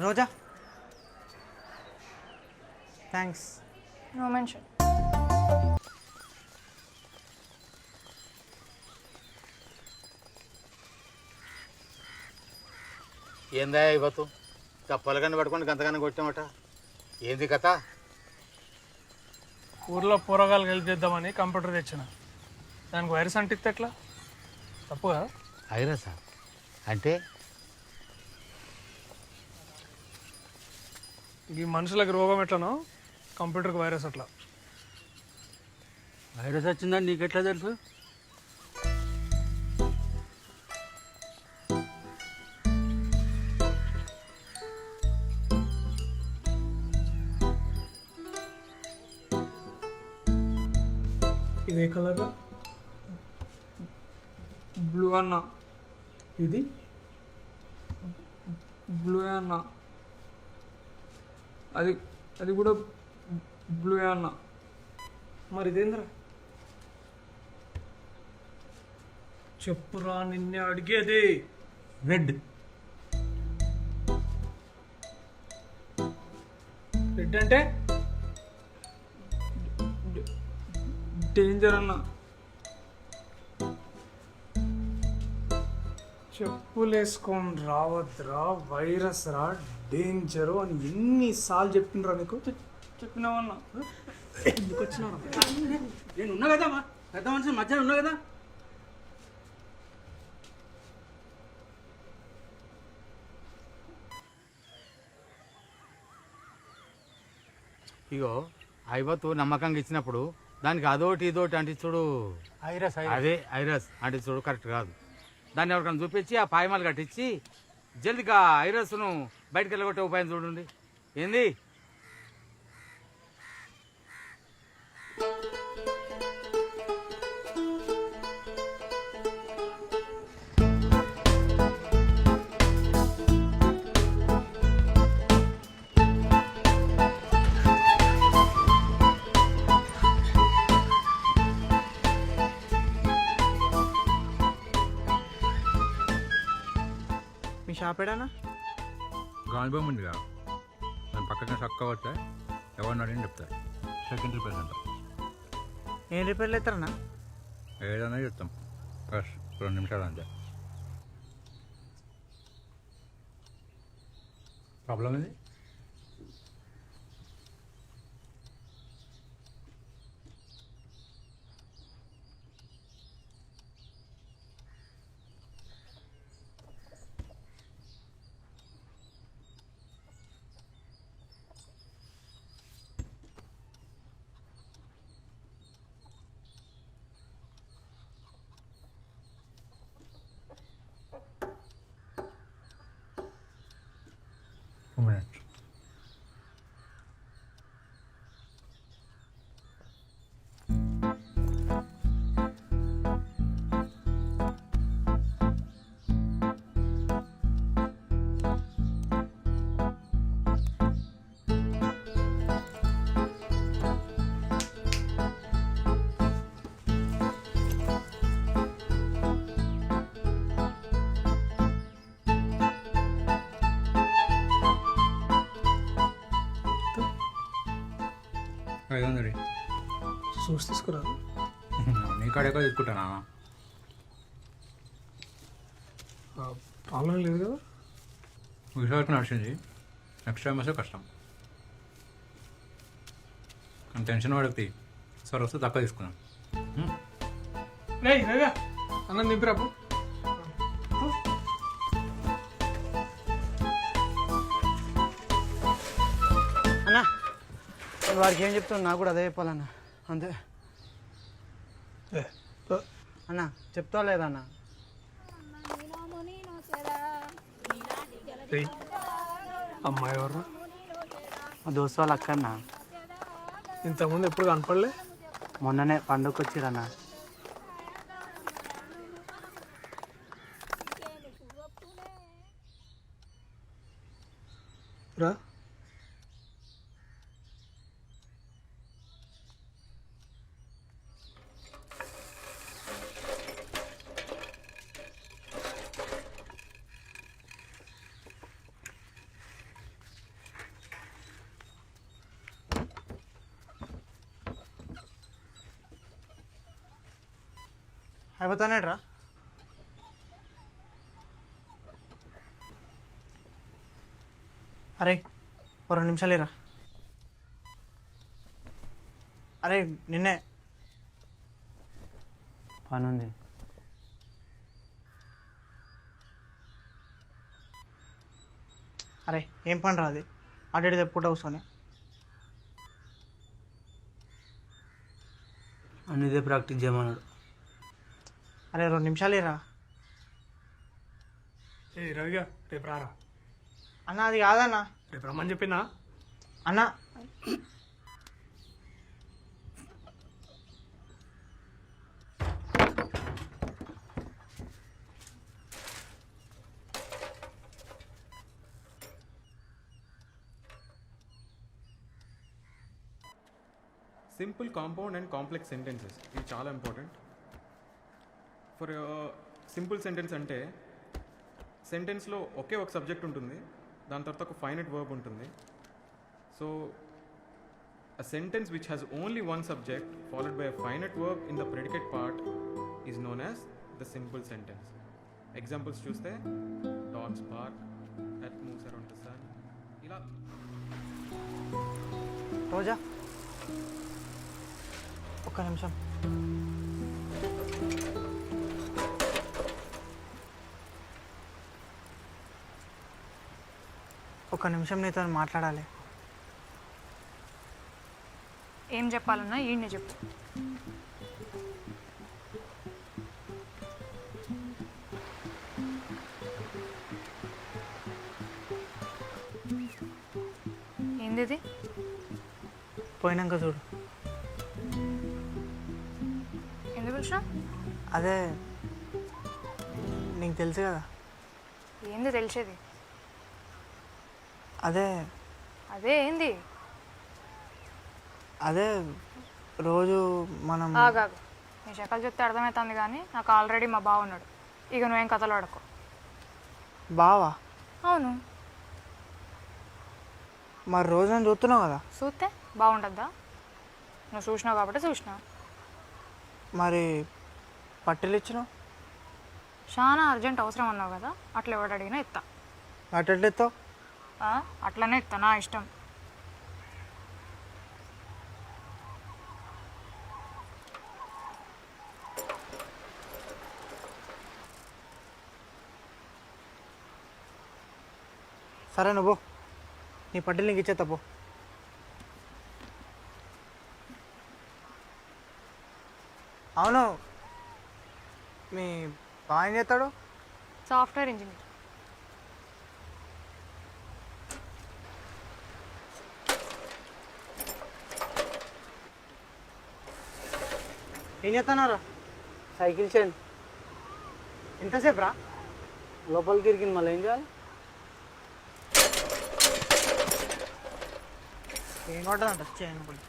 రోజా థ్యాంక్స్. No mention. ఏందా ఇవ్వతు పొలగాన్ని పట్టుకొని గంతగానే కొట్టామట, ఏంది కథ? ఊర్లో పూరగాలు హెల్ప్ చేద్దామని కంప్యూటర్ తెచ్చిన, దానికి వైరస్ అంటిస్తే ఎట్లా? తప్పు కదా? వైరసా అంటే? ఈ మనుషులకు రోగం ఎట్లనో కంప్యూటర్కి వైరస్ అట్లా. వైరస్ వచ్చిందని నీకెట్లా తెలుసు? ఇదే కలర్ బ్లూ అన్న, ఇది బ్లూ అన్న, అది అది కూడా బ్లూ అన్న. మరి ఇదేంద్రా? చెప్పురా, నిన్నే అడిగేది. రెడ్. రెడ్ అంటే డేంజర్ అన్న. చెప్పులు వేసుకొని రావద్దురా, వైరస్ రా, డేంజరు అని ఎన్నిసార్లు చెప్పిండ్రా నీకు? చెప్పినావన్నా? ఎందుకు వచ్చినారా? నేను ఉన్నా కదా, పెద్ద మనిషి మధ్యాహ్నం ఉన్నా కదా. ఇగో ఐవత్తు నమ్మకంగా ఇచ్చినప్పుడు దానికి అదోటి ఇదోటి అంటే చూడు, ఐరస్ అదే ఐరస్ అంటే చూడు కరెక్ట్ కాదు. దాన్ని ఎవరికైనా చూపించి ఆ పాయమాలు కట్టించి జల్దిగా ఐరస్ను బయటకు వెళ్ళగొట్టే ఉపాయం చూడండి. ఏంది? మీ షాప్ ఏడానా? గాంధీభూమి ఉందిగా, దాని పక్కన చక్క వస్తే ఎవరిని అడిగిన చెప్తారు. Second repair centre. ఏం రిపేర్లు అవుతారన్నా? ఏదైనా చెప్తాం, ఫస్ట్ 2 నిమిషాలు అంతే. ప్రాబ్లం ఇది మినిట్ చూసి తీసుకురాదు నీ కాడెక్కడ తీసుకుంటానా ప్రాబ్లం లేదు కదా విషయాలకు నడిచింది నెక్స్ట్ టైం వస్తే కష్టం కానీ టెన్షన్ పడితే సార్ వస్తే తక్కువ తీసుకున్నాం అన్నం దింపిరాపు అన్నా వాడికి ఏం చెప్తాను నాకు కూడా అదే చెప్పాలన్నా అంతే అన్నా చెప్తా లేదన్నా అమ్మాయి ఎవరు మా దోస్తు వాళ్ళ అక్కన్నా ఇంతకుముందు ఎప్పుడు కనపడలే మొన్ననే పండుగకి వచ్చిరన్నా రా అయిపోతానేట్రా అరే ఓ 2 నిమిషాలు ఇరా అరే నిన్నే పనుంది అరే ఏం పని రా అది అటు తెప్పుకుంటా కూర్చొని అన్నిదే ప్రాక్టీస్ చేయమన్నాడు అరే 2 నిమిషాలు ఇరా ఏ రవిగా రేపు రారా అన్న అది కాదన్నా రేపు రమ్మని చెప్పినా అన్నా simple compound and complex sentences ఇవి చాలా ఇంపార్టెంట్. ఫర్ సింపుల్ సెంటెన్స్ అంటే సెంటెన్స్లో ఒకే ఒక సబ్జెక్ట్ ఉంటుంది, దాని తర్వాత ఒక ఫైనట్ వర్బ్ ఉంటుంది. So a sentence which has only one subject followed by a finite verb in the predicate part is known as the simple sentence. Examples చూస్తే dogs bark, earth moves around the sun. ఇలా రోజా ఒక్క నిమిషం. ఒక్క నిమిషం నీతో మాట్లాడాలి. ఏం చెప్పాలన్నా ఈయనే చెప్పు. ఏంది పోయినాక చూడు. ఎందుకు వచ్చినా? అదే నీకు తెలుసు కదా. ఏంది తెలిసేది? అదే అదే ఏంది? అదే రోజు మనం ఆగాగు, నీ శకలు చెప్తే అర్థమవుతుంది కానీ నాకు ఆల్రెడీ మా బావ ఉన్నాడు. ఇక నువ్వేం కథలు ఆడకు. బావా? అవును. మరి రోజు నేను చూస్తున్నావు కదా. చూస్తే బాగుంటుందా? నువ్వు చూసినావు కాబట్టి చూసినా. మరి పట్టెలు ఇచ్చినావు? చాలా అర్జెంట్ అవసరం అన్నావు కదా, అట్లా ఎవడు అడిగినా ఇస్తా. అట్లా ఎత్తావు? అట్లనే ఇస్తా, నా ఇష్టం. సరే నువ్వు నీ పట్టీలు నీకు ఇచ్చేస్తా పో. అవును, మీ బాగా ఏం చేస్తాడు? Software engineer. ఏం చేస్తున్నారా? సైకిల్ చైన్ ఎంతసేపు రా? లోపలికి ఇరికింది, మళ్ళీ ఏం చేయాలి? ఏం కొట్టదంట చైన్ కూడా.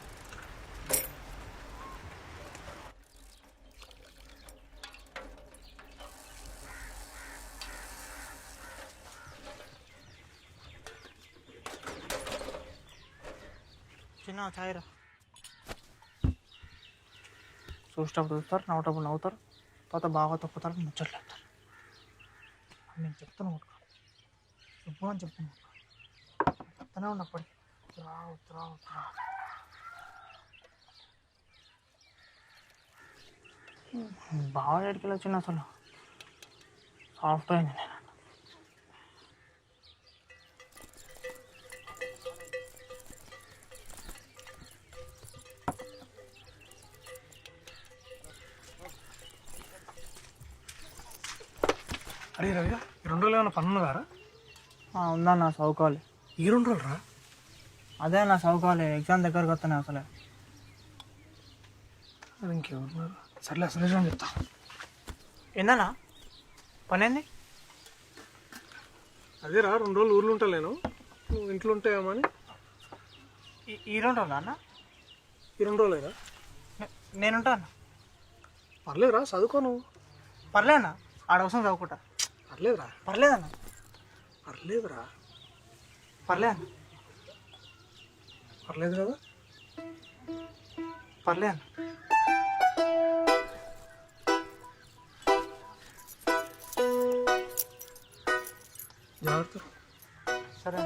చిన్న ఛాయ్ రా. చూసేటప్పుడు చూస్తారు, నవ్వుటప్పుడు నవ్వుతారు, తర్వాత బాగా తొక్కుతారు, ముచ్చట్లు చెప్తారు. నేను చెప్తాను చెప్పు అని చెప్తాను, చెప్తానే ఉన్నప్పటికీ రావు రావు రావు. బాగా ఎడికి వచ్చింది అసలు, సాఫ్ట్వేర్ ఇంజనీర్. అరే రవిగా, ఈ 2 రోజులు ఏమైనా పని ఉన్నదారా? ఉందన్న, చదువుకోవాలి. ఈ 2 రోజులు రా? అదే నా చదువుకోవాలి, ఎగ్జామ్ దగ్గరకు వస్తున్నాయి అసలే. అది ఇంకెవరున్నారు? సర్లే అసలు నిజం చెప్తా. ఏందన్నా పని ఏంది? అదేరా 2 రోజులు ఊర్లో ఉంటా నేను, నువ్వు ఇంట్లో ఉంటాయేమో అని. ఈ 2 రోజులు అన్న? ఈ 2 రోజులేరా? నేనుంటా అన్న. పర్లేదురా, చదువుకో నువ్వు. పర్లేదన్న, ఆడవసం చదువుకుంటా. పర్లేదురా. పర్లేదన్న. పర్లేదురా. పర్లేదన్న. పర్లేదు కదా? పర్లేదన్న. జాగ్రత్త. సరే.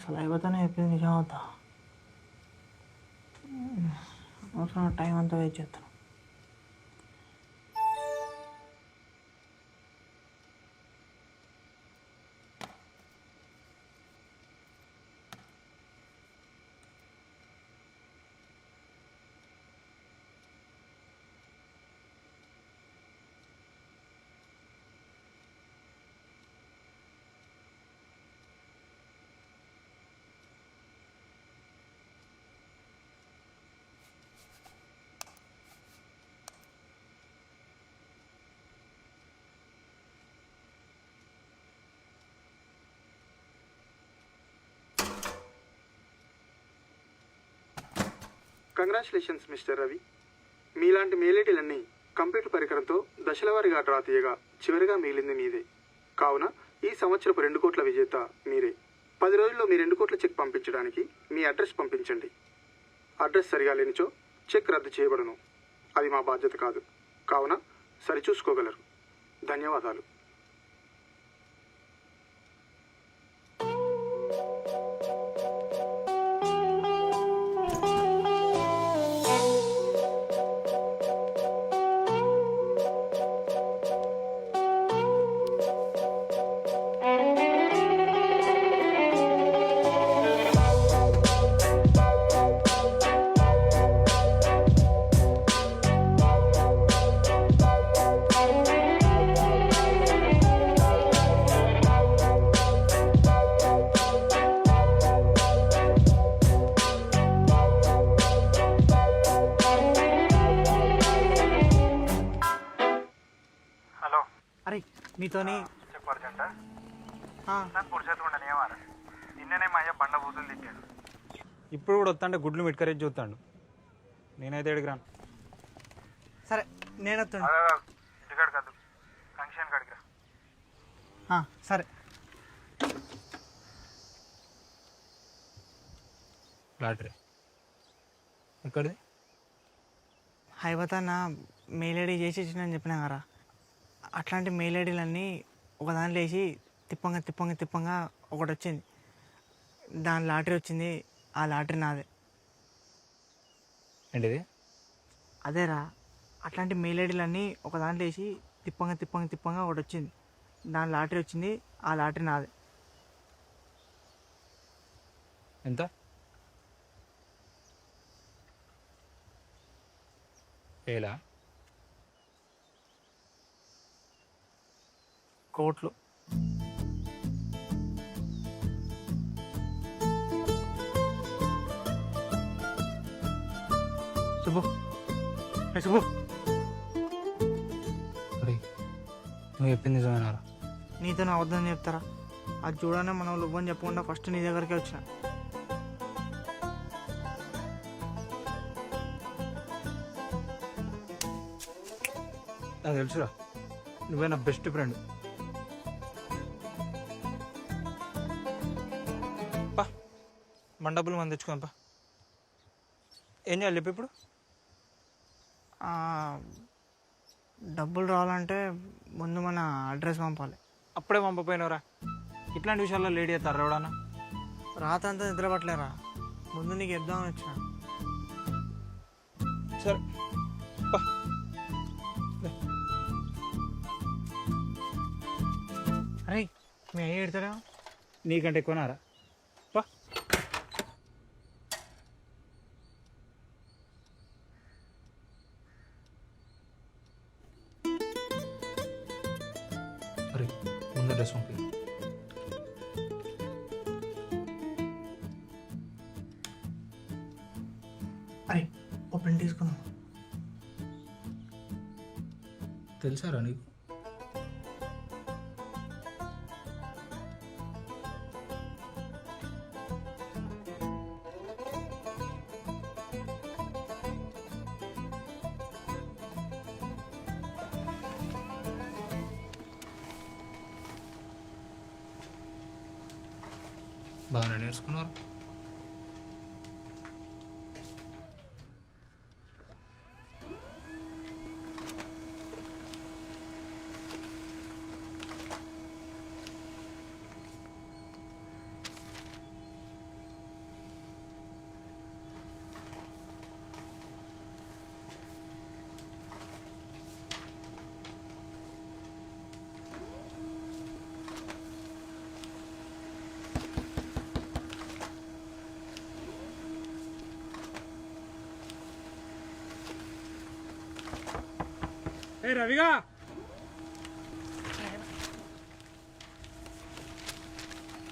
అసలు అయిపోతానే చెప్పింది నిజం అవుతా అవసరం టైం అంతా వెయిట్ చేస్తాను. Congratulations mister Ravi. మీలాంటి మేలేటీలన్నీ కంప్యూటర్ పరికరంతో దశల వారీగా డ్రా తీయగా చివరిగా మిగిలింది మీదే. కావున ఈ సంవత్సరపు 2 కోట్ల విజేత మీరే. 10 రోజుల్లో మీ 2 కోట్ల చెక్ పంపించడానికి మీ అడ్రస్ పంపించండి. అడ్రస్ సరిగా లేనిచో చెక్ రద్దు చేయబడును. అది మా బాధ్యత కాదు. కావున సరిచూసుకోగలరు. ధన్యవాదాలు. అరే నీతోని చెప్పు అర్జెంట. నాకు పురుషత్వం ఉండని ఏమారా నిన్ననే మా అయ్య బండ బూతులు తిట్టాడు. ఇప్పుడు కూడా వస్తాంటే గుడ్లు మిట్కరేజ్ చూస్తాడు. నేనైతే ఎడిగిరాను. సరే నేను వస్తాను. ఇంటికాడు కాదు ఫంక్షన్ కాడికి రా. సరే లాటరీ ఎక్కడిది? హైవతాన్న మెయిల్ ఐడి చేసి ఇచ్చినని చెప్పినా కదా, అట్లాంటి మెయిల్ ఐడీలన్నీ ఒక దాంట్లో వేసి తిప్పంగా తిప్పంగా తిప్పంగా ఒకటి వచ్చింది. దాని లాటరీ వచ్చింది. ఆ లాటరీ నాదే. ఏంటిది? అదేరా, అట్లాంటి మెయిల్ ఐడీలన్నీ ఒక దాంట్లో వేసి తిప్పంగా తిప్పంగా తిప్పంగా ఒకటి వచ్చింది. దాని లాటరీ వచ్చింది. ఆ లాటరీ నాదే. ఎంత? వేలా? కోట్లు. శుభు శుభు నువ్వు చెప్పింది నిజమేనారా? నీతో నా వద్దని చెప్తారా? అది చూడనే మనం ఇవ్వని చెప్పకుండా ఫస్ట్ నీ దగ్గరికే వచ్చిన. నాకు తెలుసురా, నువ్వే నా బెస్ట్ ఫ్రెండ్. మన డబ్బులు మనం తెచ్చుకుందాంపా. ఏం చేయాలి చెప్పి ఇప్పుడు? డబ్బులు రావాలంటే ముందు మన అడ్రస్ పంపాలి. అప్పుడే పంపపోయినవరా? ఇట్లాంటి విషయాల్లో లేడీ అవుతారు ఎవడన్నా? రాతంతా నిద్ర పట్టలేరా, ముందు నీకు చెప్దామని వచ్చిన. సరే అరే మీ అయ్య ఎడతారా? నీకంటే ఎక్కువనారా? అరే ముందు డ్రెస్ పంపి. అరే ఓ పెన్ తీసుకుందాం. తెలుసారా నీకు? బాగానే నేర్చుకున్నారు. ఏ రవిగా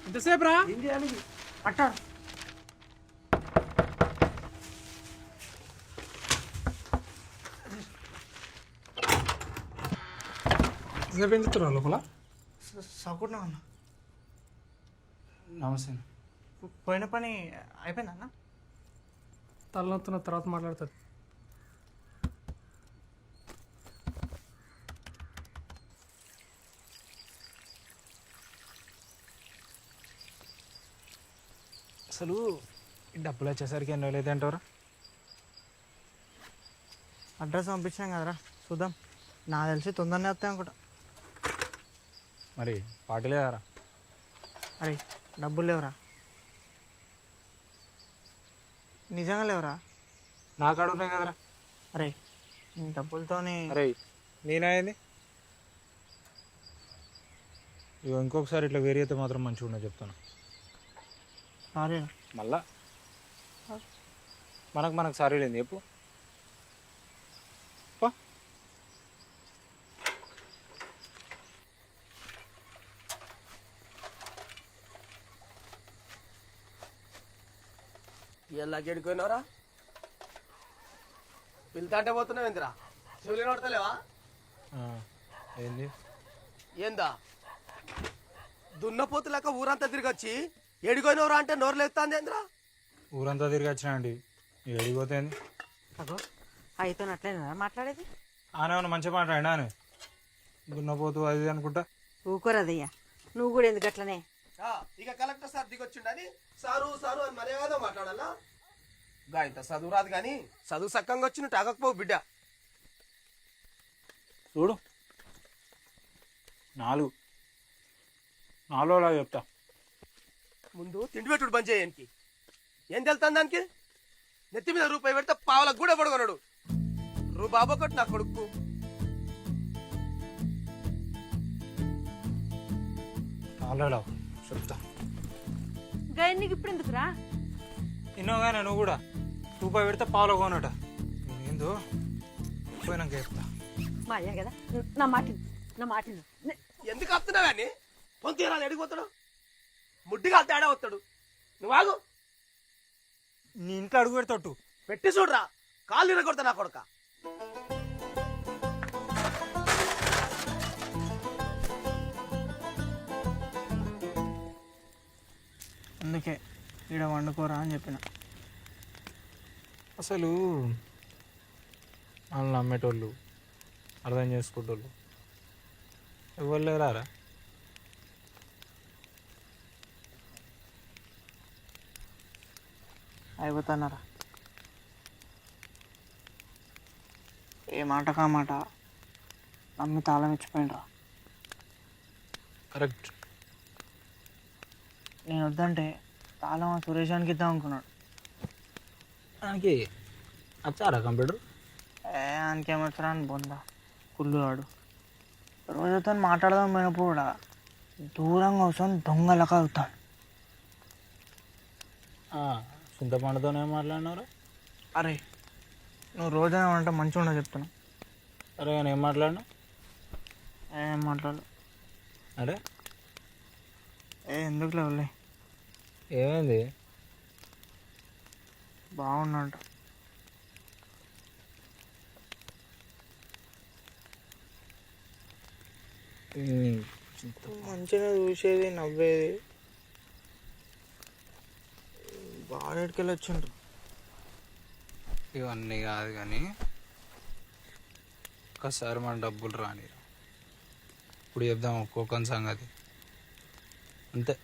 ఎంతసేపు రా అట్టా ఎంతసేపు ఏం చెప్తున్నా లోపల సౌకున్నా అన్న నమస్తే పోయిన పని అయిపోయిందా అన్న తలనొత్తున్న తర్వాత మాట్లాడుతుంది అసలు ఈ డబ్బులు వచ్చేసరికి ఎన్నో లేదంటారా అడ్రస్ పంపించాం కదరా చూద్దాం నాకు తెలిసి తొందరనే వస్తాయి అనుకుంటా మరి పార్టీ లేదారా అరే డబ్బులు లేవురా నిజంగా లేవురా నా కాడ ఉన్నాయి కదరా అరే నీ డబ్బులతోని అరే నేనయ్యింది ఇక ఇంకొకసారి ఇట్లా వేరే అయితే మాత్రం మంచిగా ఉండదు చెప్తాను సారీ మళ్ళా మనకు సారీ లేదు చెప్పు ఇలా గెడుకున్నావురా పిల్తాంటే పోతున్నావు ఏందిరా చెవులు నోడతలేవా ఏంది ఏందా దున్నపోతు లెక్క ఊరంతా తిరిగొచ్చి ఎడిపోయినవరా అంటే నోరు లేస్తుంది ఏంద్రా ఊరంతా తిరిగి వచ్చినా అండి ఎడిపోతుంది అగో అయితే అట్లేనా మాట్లాడేది ఆనేమన్నా మంచిగా మాట్లాడినా అని దున్నపోతు అది అనుకుంటా ఊకోరదయ్యా నువ్వు కూడా ఎందుకు అట్లనే ఇక కలెక్టర్ సార్ దిగొచ్చిండని సారు సారు అని మర్యాద మాట్లాడాలా గా ఇంత చదువు రాదు కానీ చదువు సక్కంగా వచ్చి నువ్వు తాగకపోవు బిడ్డ చూడు 4 చెప్తా ముందు తిండి పెట్టుడు బంద్ చేయడానికి ఏం తెలుతాను దానికి నెత్తి మీద రూపాయి పెడితే పావులకు కూడా పడుకున్నాడు బాబు ఒకటి నా కొడుకు చెప్తా గైన్నికి ఇప్పుడు ఎందుకురా ఇన్నోగానే నువ్వు కూడా రూపాయి పెడితే పావులో కొనట ఏందో పోయినాక చెప్తా మా అయ్యా కదా నా మాట ఎందుకు వస్తున్నావు అని పొంతీరాలు ఎడిగిపోతాడు ముడ్డిగా తేడా వస్తాడు నువ్వు ఆగు నీ ఇంట్లో అడుగు పెడతావు పెట్టి చూడరా కాళ్ళు ఇరగొడతా నా కొడుక అందుకే ఈడ వండుకోరా అని చెప్పిన అసలు వాళ్ళని నమ్మేటోళ్ళు అర్థం చేసుకుంటోళ్ళు ఎవరు లేరారా అయిపోతున్నారా ఏ మాట కా మాట నమ్మి తాళం ఇచ్చిపోయినరా కరెక్ట్ నేను వద్దంటే తాళం ఆ సురేషానికి ఇద్దాం అనుకున్నాడు దానికి వచ్చారా కంప్యూటర్ ఆయనకేమొచ్చరా అని బొందా కుళ్ళువాడు రోజుతో మాట్లాడదాం పోయినప్పుడు కూడా దూరంగా కూర్చొని దొంగలక అవుతాను చింతపండుతోనే మాట్లాడినారు అరే నువ్వు రోజైనా అంటే మంచిగా ఉండదు చెప్తున్నా అరే నేను ఏం మాట్లాడినా ఏం మాట్లాడు అరే ఎందుకు లేవులే ఏమైంది బాగున్నాడు మంచిగా చూసేది నవ్వేది బాడెడికెళ్ళి వచ్చిండ్రు ఇవన్నీ కాదు కానీ ఒక్కసారి మన డబ్బులు రాని ఇప్పుడు చెప్దాం ఒక్కొక్క సంగతి అంతే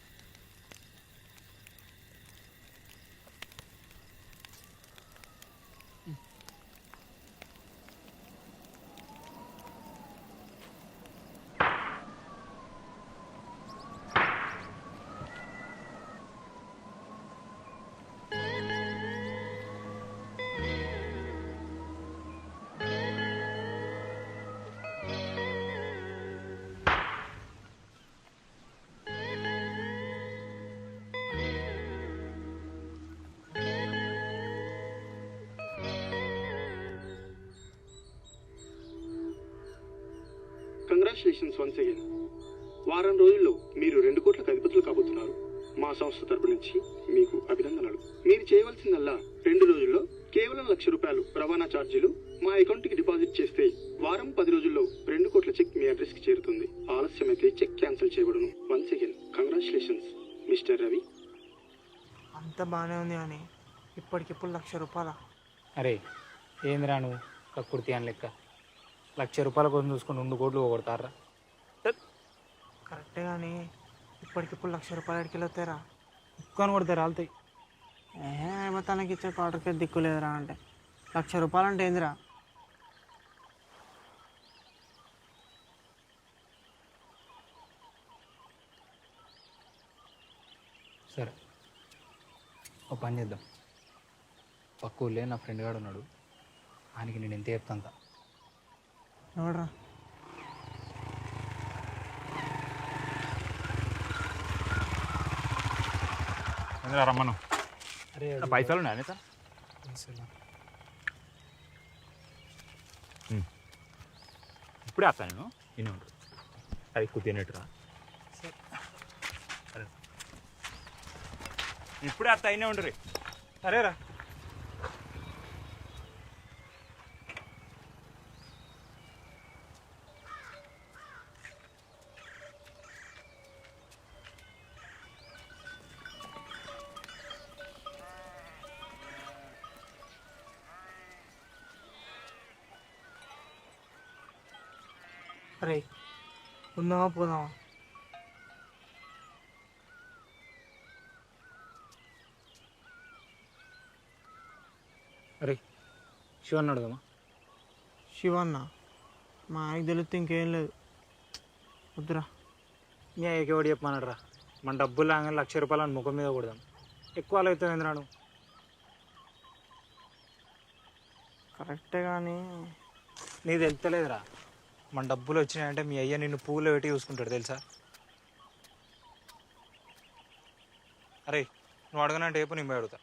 కంగ్రాచులేషన్స్ వన్స్ అగైన్. వారం రోజుల్లో మీరు 2 కోట్లకు అధిపతులు కాబోతున్నారు. మా సంస్థ తరపు నుంచి మీకు అభినందనలు. మీరు చేయవలసిందల్లా 2 రోజుల్లో కేవలం ₹1,00,000 రవాణా ఛార్జీలు మా అకౌంట్కి డిపాజిట్ చేస్తే వారం 10 రోజుల్లో 2 కోట్ల చెక్ మీ అడ్రస్కి చేరుతుంది. ఆలస్యమైతే చెక్ క్యాన్సిల్ చేయబడును. Once again congratulations mister Ravi. అంత బాగానే ఉంది కానీ ఇప్పటికిప్పుడు ₹1,00,000. అరే ఏందిరా నువ్వు కక్కుర్తి అని లెక్క ₹1,00,000 కోసం చూసుకొని 2 కోట్లు పోగొడతారా? కరెక్టే కానీ ఇప్పటికిప్పుడు ₹1,00,000 ఎడికి వెళ్ళొస్తారా? ఎక్కువ కొడతారు రాలుతాయి. తనకి ఇచ్చే క్వార్టర్కి దిక్కు లేదురా అంటే ₹1,00,000 అంటే ఏందిరా? సరే ఓ పని చేద్దాం. పక్క ఊళ్ళే నా ఫ్రెండ్ గాడు ఉన్నాడు, ఆయనకి నేను ఎంత చెప్తాను. ఎవడరా? రమ్మను. అరే పైసలు ఉన్నాయా సార్? ఇప్పుడే వస్తాను నేను. ఇన్ని ఉంటుంది అది ఎక్కువ తినేట్టురా. సరే ఇప్పుడే వస్తా అయినే ఉండరు. సరేరా. అరే ఉందామా పోదామా? అరే శివన్ అడుగుదామా? శివన్న మా ఆయనకి తెలిస్తే ఇంకేం లేదు. వద్దురా. మీ అయ్యకి ఎవడు చెప్పమన్నాడు రా? మన డబ్బులు లాగానే ₹1,00,000 అని ముఖం మీద కొడదాం. ఎక్కువ అవుతుంది ఏంద్రా నువ్వు? కరెక్టే కానీ నీకు తెలుస్తలేదురా, మన డబ్బులు వచ్చినాయంటే మీ అయ్య నిన్ను పువ్వులో పెట్టి చూసుకుంటాడు తెలుసా? అరే నువ్వు అడగనంటే రేపు నేను అడుగుతా.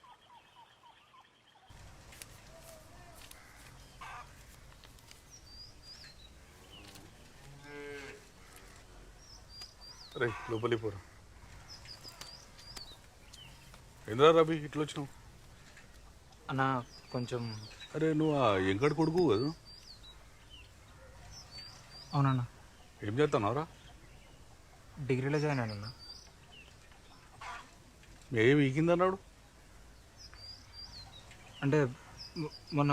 అరే లోపలి పోరా. ఏంద్రా రవి ఇట్లా వచ్చినావు? అన్న కొంచెం. అరే నువ్వు ఆ ఎంకటి కొడుకు కదా? అవునన్నా. ఏం చేస్తున్నావురా? డిగ్రీలో జాయిన్ అయినా. ఏం వీకిందన్నాడు? అంటే మొన్న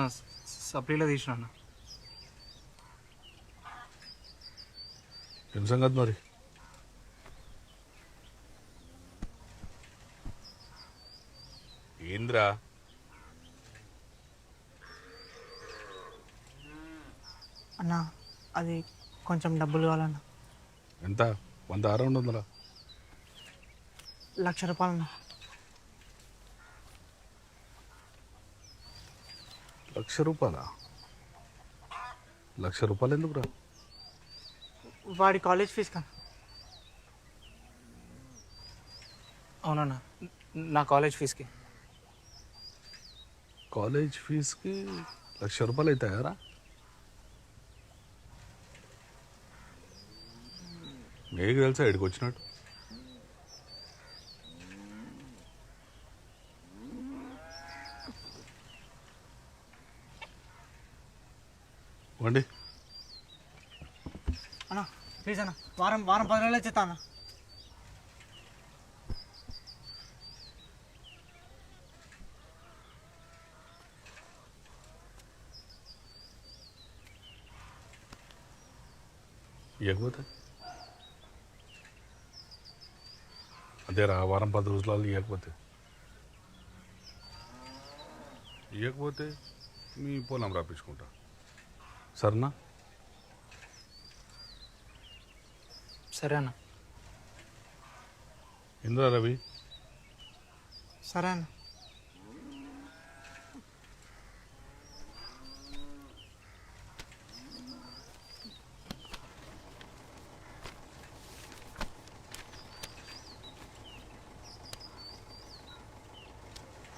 సప్లీలో తీసిన అన్న. ఏం సంగతి మరి? ఏంద్రా? అన్నా అది కొంచెం డబ్బులు కావాలన్నా. ఎంత? 100 200? ₹1,00,000 అన్న. ₹1,00,000? ₹1,00,000 ఎందుకురా? వాడి కాలేజ్ ఫీజు కన్నా. అవునన్నా, నా కాలేజ్ ఫీజుకి. కాలేజ్ ఫీజుకి ₹1,00,000 అవుతాయారా? మీకు తెలుసా ఇక్కడికి వచ్చినట్టు? వండి అన్నా ప్లీజ్ అన్న, వారం 10 రోజులు వచ్చేస్తా అన్న. ఇవ్వకపోతే అదేరా, వారం 10 రోజులలో ఇవ్వకపోతే మీ పొలం రాపించుకుంటా. సరేనా? సరే అన్న. ఇంద్రా రవి. సరే అన్న.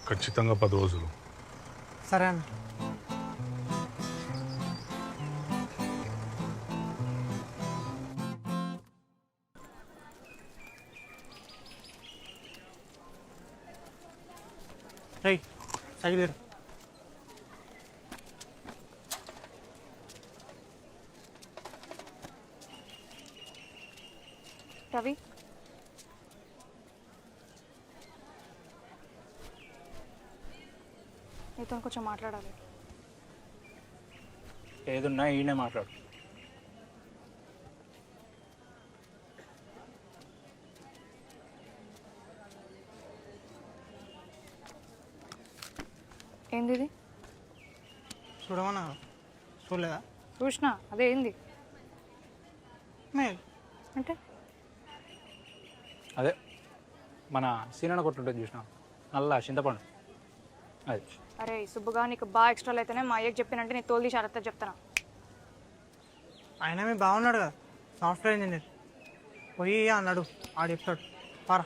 ఖచ్చితంగా 10 రోజులు. సరే అన్న. రై సైకిల్ ఏరు. రవి నీతో కొంచెం మాట్లాడాలి. ఏదున్నా ఈయనే మాట్లాడు. ఏంది ఇది? చూడమన్నా చూడలేదా? చూసినా, అదే ఏంది మేల్ అంటే? అదే మన సీనన్న కొట్టుంటుంది చూసినా, నల్ల చింతపండు అది. అరే సుబ్బుగా నీకు బాగా ఎక్స్ట్రాలు అయితేనే మా అయ్యకి చెప్పినంటే నీ తోలు తీసి అరత చెప్తాను. ఆయన మీ బాగున్నాడు కదా, సాఫ్ట్వేర్ ఇంజనీర్. పోయి అన్నాడు, ఆడు చెప్తాడు. పారా.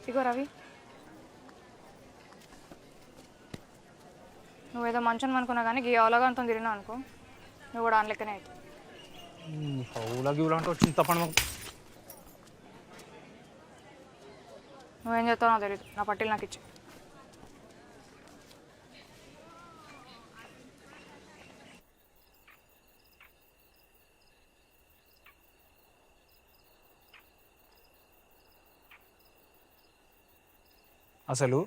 ఇగో రవి, నువ్వేదో మంచం అనుకున్నా కానీ గీ అవలగాంతో తిరిగినా అనుకో, నువ్వు కూడా ఆనలెక్కనే అవుతావు. హౌలా గివులా అంటే చింతపండు నువ్వేం చేస్తావు నాకు తెలియదు, నా పట్టీలు నాకు ఇచ్చి. అసలు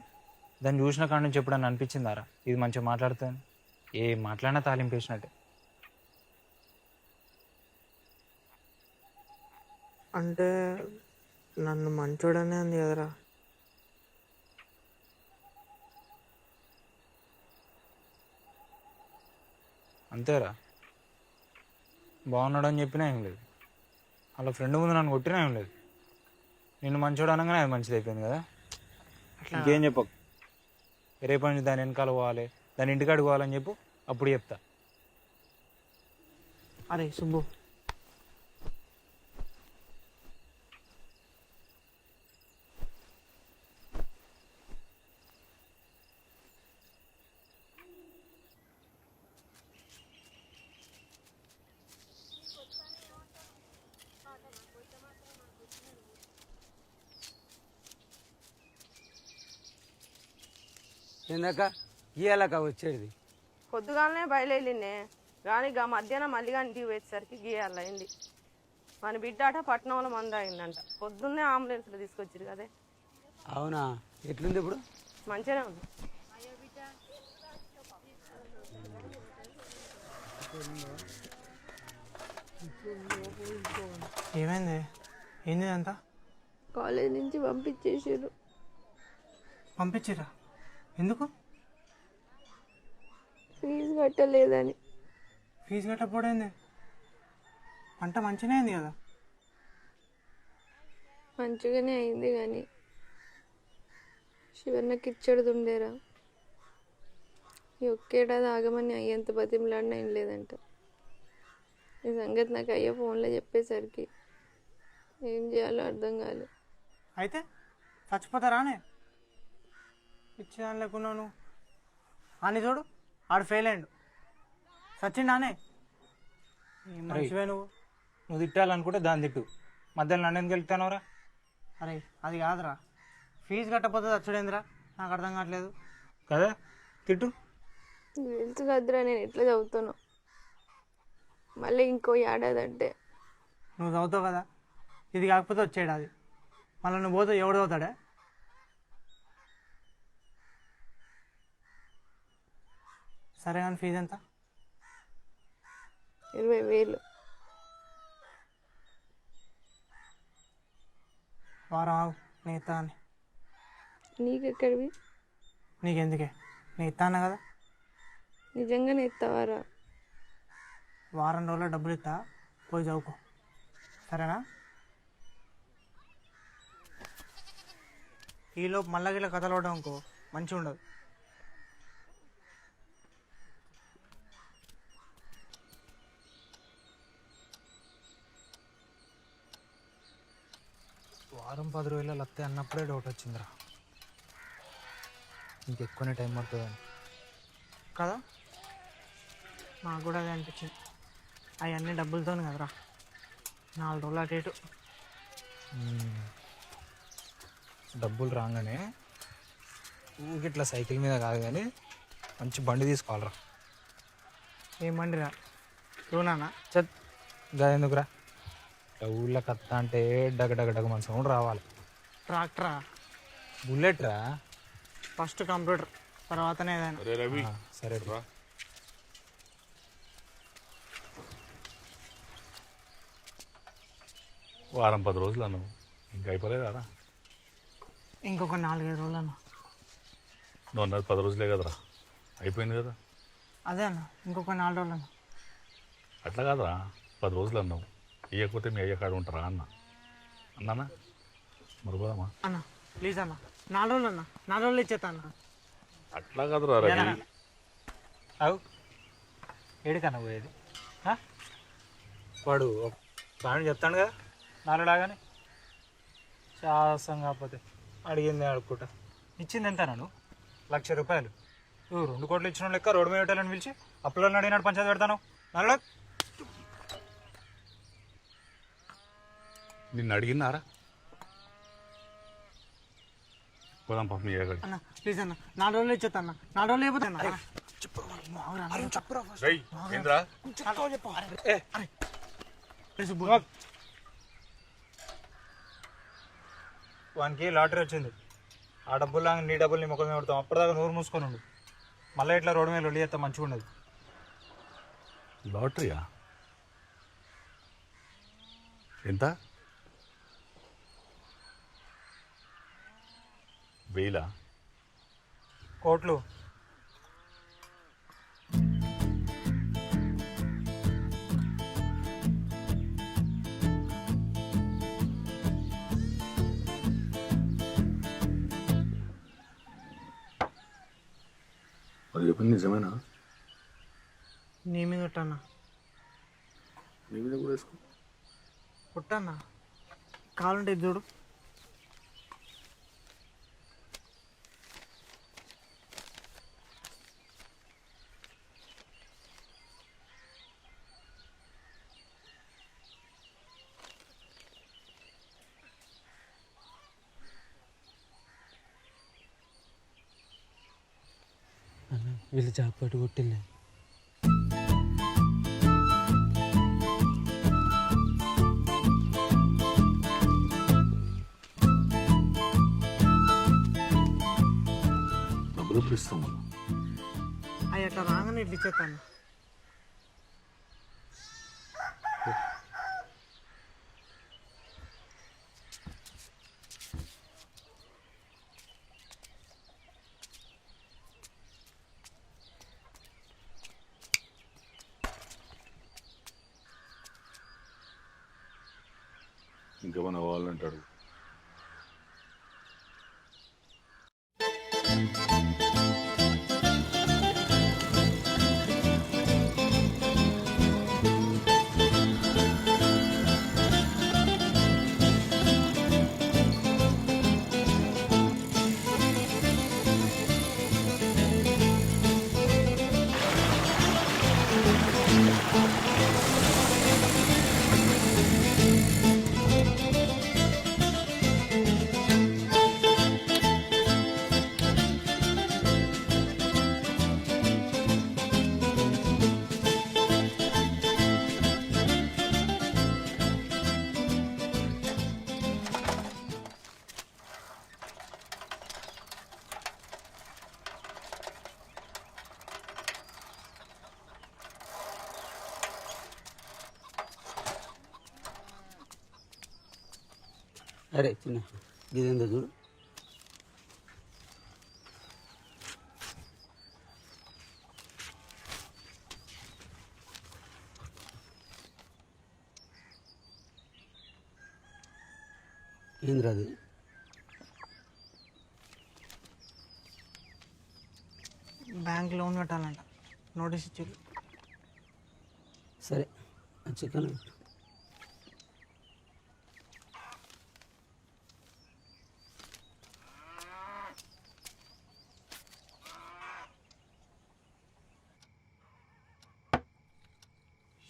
దాన్ని చూసిన కాడ నుంచి ఎప్పుడన్నా అనిపించిందారా ఇది మంచిగా మాట్లాడుతుంది? ఏ మాట్లాడినా తాలింపేసినట్టే. అంటే నన్ను మంచోడనే అంది కదరా. అంతేరా, బాగున్నాడు అని చెప్పినా ఏం లేదు, వాళ్ళ ఫ్రెండ్ ముందు నన్ను కొట్టినా ఏం లేదు. నిన్ను మంచోడు అనగానే అది మంచిది అయిపోయింది కదా. ఇంకేం చెప్పకు, రేపటి నుంచి దాని వెనకాల పోవాలి, దాని ఇంటికాడికి పోవాలని చెప్పు, అప్పుడు చెప్తా. అరే సుబ్బు, ఏందాక గీయాలక వచ్చేది? పొద్దుగాలనే బయలుదేరినే కానీ ఇక మధ్యాహ్నం మళ్ళీ కానీ ఇంటికి పోయేసరికి గీయాలి అయింది. మన బిడ్డ అట పట్టణంలో మంద అయిందంట. పొద్దున్నే అంబులెన్స్లో తీసుకొచ్చారు కదే. అవునా, ఎట్లుంది ఇప్పుడు? మంచిగానే ఉంది. ఏమైంది? ఏంది అంతా? కాలేజ్ నుంచి పంపించేసారు. పంపించిరా? ఎందుకు? ఫీజు కట్టలేదని. ఫీజు కట్టకపోయింది? పంట మంచిగానే అయింది కదా. మంచిగానే అయింది కానీ శివన్నకి ఇచ్చడిది ఉండేరా. ఈ ఒక్కేడాది ఆగమని అయ్యేంత బతిమలాడినా ఏం లేదంట. ఈ సంగతి నాకు అయ్యే ఫోన్లో చెప్పేసరికి ఏం చేయాలో అర్థం కాలేదు. అయితే చచ్చిపోతారానే? ఇచ్చేదాని లేకున్నాను అని చూడు, ఆడు ఫెయిల్ అయ్యాడు. సచ్చిండానే? మంచివే నువ్వు తిట్టాలనుకుంటే దాన్ని తిట్టు, మధ్యలో నన్ను ఎందుకు వెళ్తానవరా? అరే అది కాదురా, ఫీజు కట్టకపోతే చచ్చుడేందిరా? నాకు అర్థం కావట్లేదు కదా. తిట్టు. తెలుసు కదరా నేను ఎట్లా చదువుతాను. మళ్ళీ ఇంకో ఏడాది అంటే నువ్వు చదువుతావు కదా, ఇది కాకపోతే వచ్చేడు అది. మళ్ళీ నువ్వు పోతే ఎవడు చదువుతాడే? సరే కానీ ఫీజు ఎంత? 20,000. వారం ఆగు, నేను ఇస్తా అని. నీకెక్కడివి? నీకెందుకే, నేను ఇస్తాను కదా. నిజంగానే ఇస్తావారా? వారం రోజుల్లో డబ్బులు ఇస్తా, పోయి చదువుకో, సరేనా? ఈలోపు మళ్ళా గిట్ల కథలు పడ్డాం అనుకో మంచిగా ఉండదు. వారం 10 రోజులు వస్తే అన్నప్పుడే డౌట్ వచ్చిందిరా, ఇంకెక్కువనే టైం పడుతుందని కదా. నాకు కూడా అదే అనిపించింది. అవన్నీ డబ్బులతో కదరా, 4 రోజులు అటు ఇటు. డబ్బులు రాగానే ఊరికి ఇట్లా సైకిల్ మీద కాదు కానీ మంచి బండి తీసుకోవాలరా. ఏం బండిరా? చూనా చత్ గా ఎందుకురా? ఇట్లా ఊళ్ళో కత్త అంటే డగ మన సౌండ్ రావాలి. ట్రాక్టరా? బుల్లెట్ రా. ఫస్ట్ కంప్యూటర్, తర్వాతనే ఏదైనా. అరే రవి, సరే రా. వారం 10 రోజులు అన్నావు, ఇంకా అయిపోలేదా? ఇంకొక 4-5 రోజులు అన్న. నువ్వు అన్నది 10 రోజులే కదరా, అయిపోయింది కదా. అదే అన్న, ఇంకొక 4 రోజులు అన్న. అట్లా కాదురా, 10 రోజులు అన్నావు, ఇవ్వకపోతే మీ అయ్య కాడ ఉంటారా అన్నానా? మరిపోదామా అన్న? ప్లీజ్ అన్న, 4 రోజులు అన్న, 4 రోజులు ఇచ్చేస్తా అన్న. అట్లా కాదురా రవి. అవు ఏడికన్నా పోయేది? వాడు బాగా చెప్తాను కదా నాలుగులాగానే. శాసం కాకపోతే అడిగింది అడుక్కుంటా. ఇచ్చింది ఎంత నన్ను? 1,00,000 రూపాయలు. నువ్వు 2 కోట్లు ఇచ్చిన లెక్క రోడ్డు మీద పెట్టాలని పిలిచి అప్పులను అడిగినాడు పంచాయతీ పెడతాను. నల్ల నిన్ను అడిగినారా? పోదాం పాప మీ అయ్య అన్న ప్లీజ్ అన్న, 4 రోజులు ఇచ్చేస్తా అన్న. 4 రోజులు అయిపోతే అన్న. ఏంద్రా? వానికి లాటరీ వచ్చింది. ఆ డబ్బులు లాగా నీ డబ్బులు నీ ముఖం మీద పెడతాం. అప్పటిదాకా నోరు మూసుకొని ఉండు. మళ్ళీ ఇట్లా రోడ్డు మీద వెళ్ళి చేస్తా, మంచిగా ఉండదు. లాటరీయా? ఎంత? 1000? కోట్లు. అది చెప్పింది నిజమేనా? నీ మీద కొట్టన్నా. నీ మీద కూడా వేసుకో. కొట్టన్నా, కావాలంటే ఇది చూడు. వీళ్ళు జాగ్పాటు కొట్టింది. డబ్బులు ఎప్పుడు ఇస్తాం? అవి అట్లా రాగానే ఇట్లా ఇచ్చేస్తాను. ఇంకేమైనా కావాలంటాడు. అరే చిన్న ఇదేందో చూడు. ఏంద్రా అది? బ్యాంక్ లోన్ కట్టాలంట, నోటీస్ ఇచ్చారు. సరే చికెన్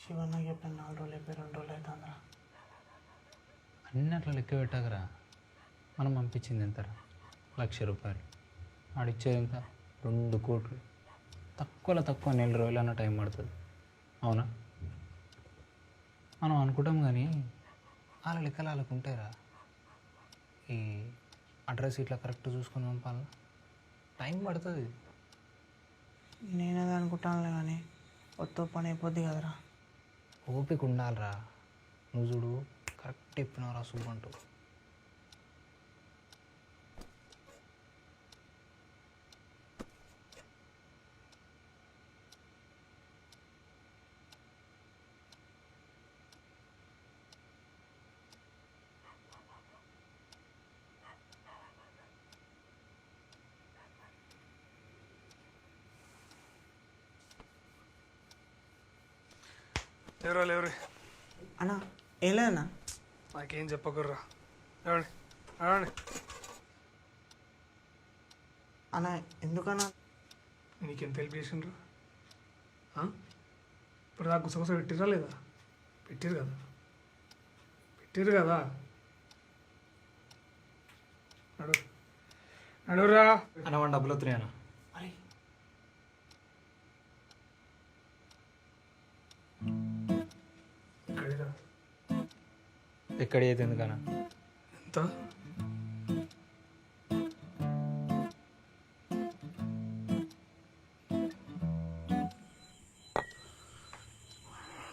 శివన్న చెప్పిన 4 రోజులు అయిపోయి 2 రోజులు అవుతుందిరా. అన్నీ అట్లా లెక్క పెట్టకరా. మనం పంపించింది ఎంతరా? 1,00,000 రూపాయలు. ఆడిచ్చేది ఎంత 2 కోట్లు. తక్కువలో తక్కువ 4 రోజులన్నా టైం పడుతుంది. అవునా? మనం అనుకుంటాం కానీ వాళ్ళ లెక్కలు వాళ్ళకు ఉంటాయిరా. ఈ అడ్రస్ ఇట్లా కరెక్ట్ చూసుకొని పంపాలి, టైం పడుతుంది. నేనేది అనుకుంటానులే కానీ కొత్త పని అయిపోద్ది కదరా. ఓపిక ఉండాలిరా. నువ్వు చూడు కరెక్ట్ చెప్పినవరా సూప్ అంటూ. లేవరే అన్నా ఏం లేదన్నా. నాకేం చెప్పకుర్రా. ఏమండి ఏమండి అన్నా ఎందుకన్నా? నీకెంత హెల్ప్ చేసిండ్రు? ఇప్పుడు నాకు గుసగుస పెట్టిరా లేదా? పెట్టిరు కదా. నడురా అన్న 1 డబ్బులు వస్తున్నాయన్నా. ఎక్కడ అయితే ఎందుకన్నా? ఎంత?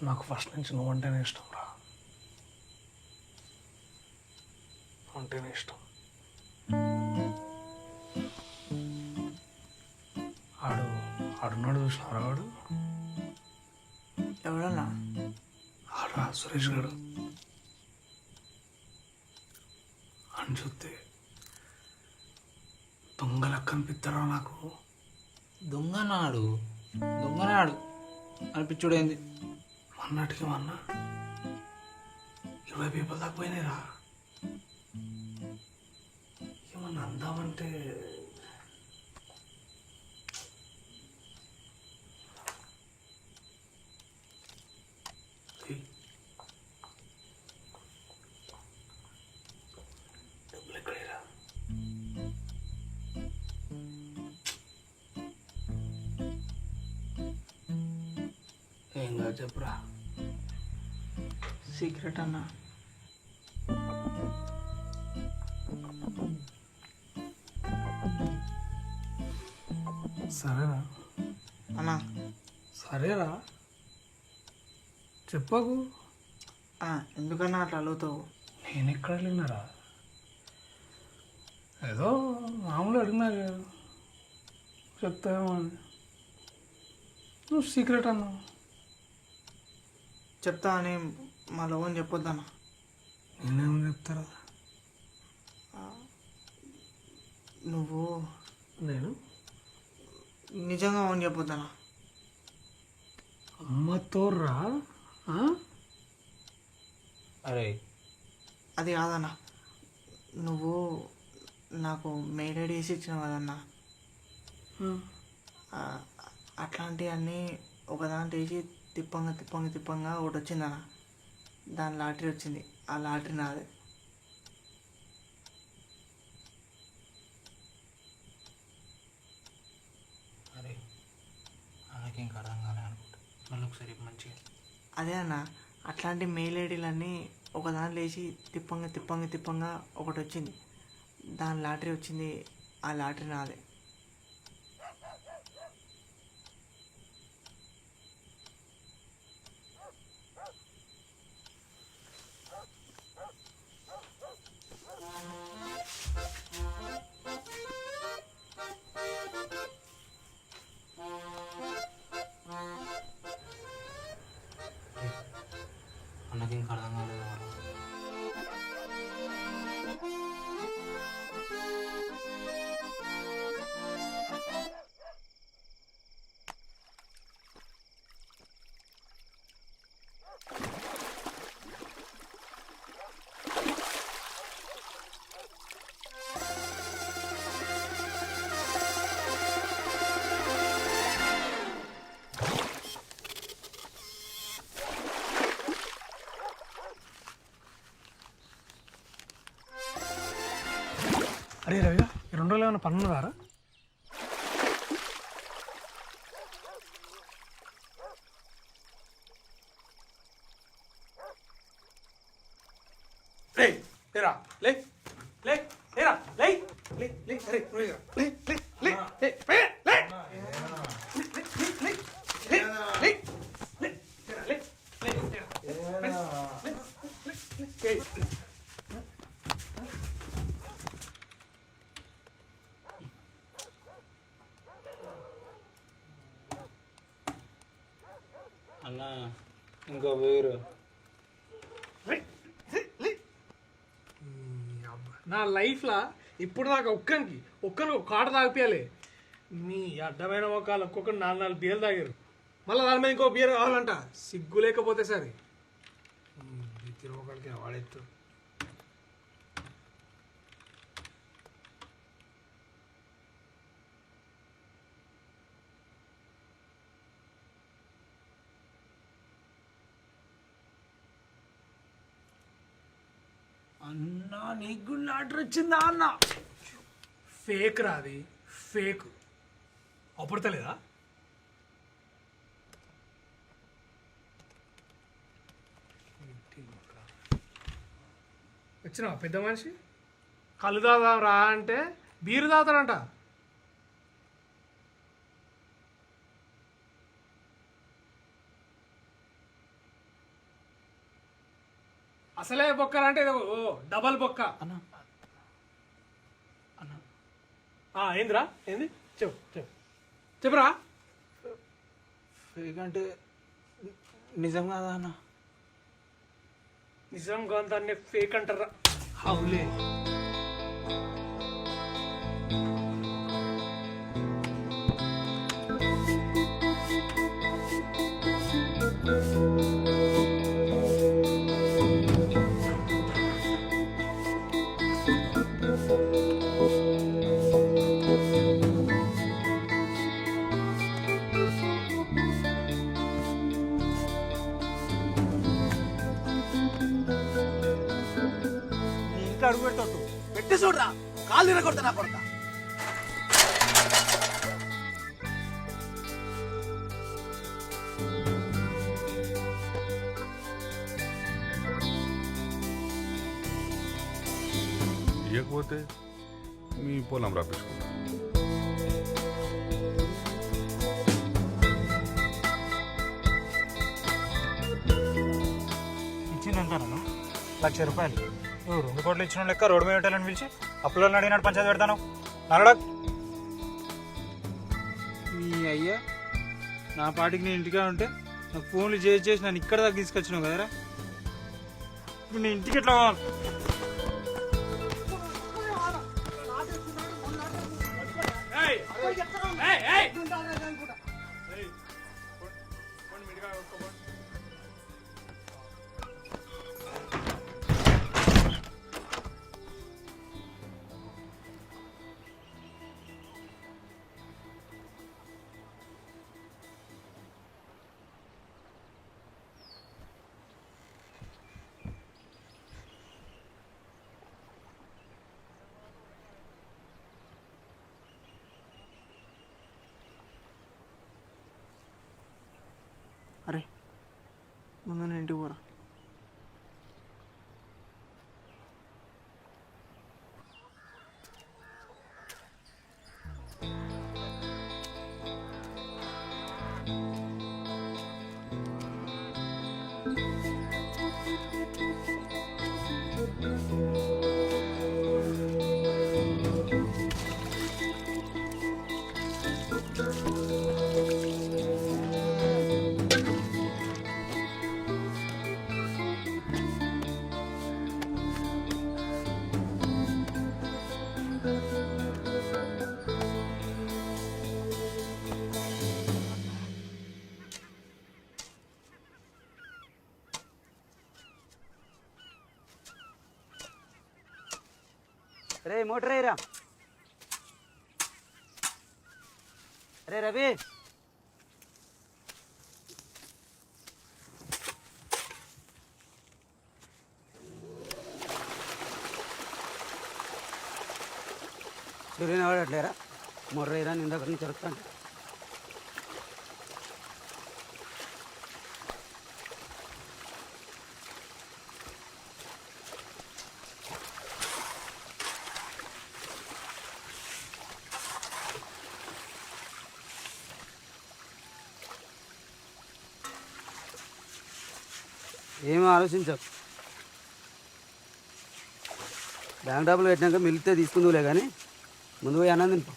నాకు ఫస్ట్ నుంచి నువ్వంటేనే ఇష్టం రా. అంటేనే ఇష్టం. ఆడున్నాడు చూసినారా? వాడు ఎవడన్నా? ఆడా సురేష్ గారు అని చూస్తే దొంగలకు కనిపిస్తారా నాకు? దొంగనాడు అనిపించుడేంది? మొన్నటికి 20 పీపుల్ దాకా పోయినాయిరా. ఏమన్నా అందామంటే డబ్బులు ఎక్కడేరా? ఏం కాదు చెప్పురా. సీక్రెట్ అన్నా. సరేనా అన్నా? సరేరా చెప్పకు. ఎందుకన్నా అట్లా అడుగుతావు? నేను ఎక్కడ అడిగినారా? ఏదో మామూలు అడిగినా చెప్తావేమో అని. నువ్వు సీక్రెట్ అన్నావు. చెప్తా అని మా లోన్ చెప్పొద్దన్నా. నేనేమని చెప్తారా? నువ్వు నేను నిజంగా ఓన్ చెప్పొద్దన్నా. అమ్మతో రా. అరే అది కాదన్నా, నువ్వు నాకు మెయిల్ ఐడి వేసి ఇచ్చినావు కదన్నా. అట్లాంటివన్నీ ఒకదాంట్లో వేసి తిప్పంగా ఒకటి వచ్చిందన్న. దాని లాటరీ వచ్చింది. ఆ లాటరీ నాదే. అరే నాకేం అర్థం కాలే అనుకుంటా. మళ్ళీ ఒకసారి మంచిగా అదే అన్న, అట్లాంటి మెయిల్ ఐడీలన్నీ ఒకదాంట్లో వేసి తిప్పంగా ఒకటి వచ్చింది. దాని లాటరీ వచ్చింది. ఆ లాటరీ నాదే. అన్నకేం అర్థం కాలేదు. అరే రవిగా 2 రోజులు ఏమైనా పని ఉన్నదారా? లేరా లే లే లేరా లే లే లే అరే నువ్వు లేరా. లే లే లే లే లే లే అన్న ఇంకో వేరు నా లైఫ్లో ఇప్పుడు దాకా ఒక్కరికి ఒక కాట తాగిపోయాలి. మీ అడ్డమైన మొక్కలు ఒక్కొక్కరు 4 బీర్లు తాగారు. మళ్ళీ దాని మీద ఇంకో బీర్ కావాలంట. సిగ్గు లేకపోతే సరే తిరగడికి వాడెత్తు. అన్నా నీకు ఆర్డర్ వచ్చిందా అన్న? ఫేక్ రాది ఫేక్ అప్పుడతలేదా? వచ్చినావా పెద్ద మనిషి? కళ్ళు తాగుదాం రా అంటే బీరు తాగుతాడంట. అసలే బొక్కరా అంటే డబల్ బొక్క. ఏందిరా ఏంది చెప్పు చెప్పు చెప్పురా. ఫేక్ అంటే నిజం కాదా అన్న? నిజం కాదాన్ని ఫేక్ అంటారా? హౌలే ఇంకా అడుగు పెడతాడు పెట్టి చూడరా కాళ్ళు తిరగొడతా నా కొడతా. ఇవ్వకపోతే మీ పొలం రప్పించుకుంటాం. ఇచ్చిందంటాను 1,00,000 రూపాయలు. నువ్వు 2 కోట్లు ఇచ్చిన లెక్క రోడ్డు మీద పెట్టాలని పిలిచి అప్పులను అడిగినాడు పంచాయతీ పెడతాను నల్లడా. నీ అయ్యా నా పాటికి నేను ఇంటిగా ఉంటే నాకు ఫోన్లు చేసి నన్ను ఇక్కడ దాకా తీసుకొచ్చినావు కదరా. ఇప్పుడు నేను ఇంటికి ఎట్లా అరే ముందు నేను ఇంటికి పోరా. రే మోటర్ అయ్యరా. రే రవి సూర్యని వాడట్లేరా మోటర్ అయ్యరా నేను దగ్గర నుంచి జరుగుతాను. ఏమీ ఆలోచించకు. బ్యాంక్ డబ్బులు పెట్టినాక మిగిలితే తీసుకుందులే కానీ ముందు పోయి అన్నం తినిపో.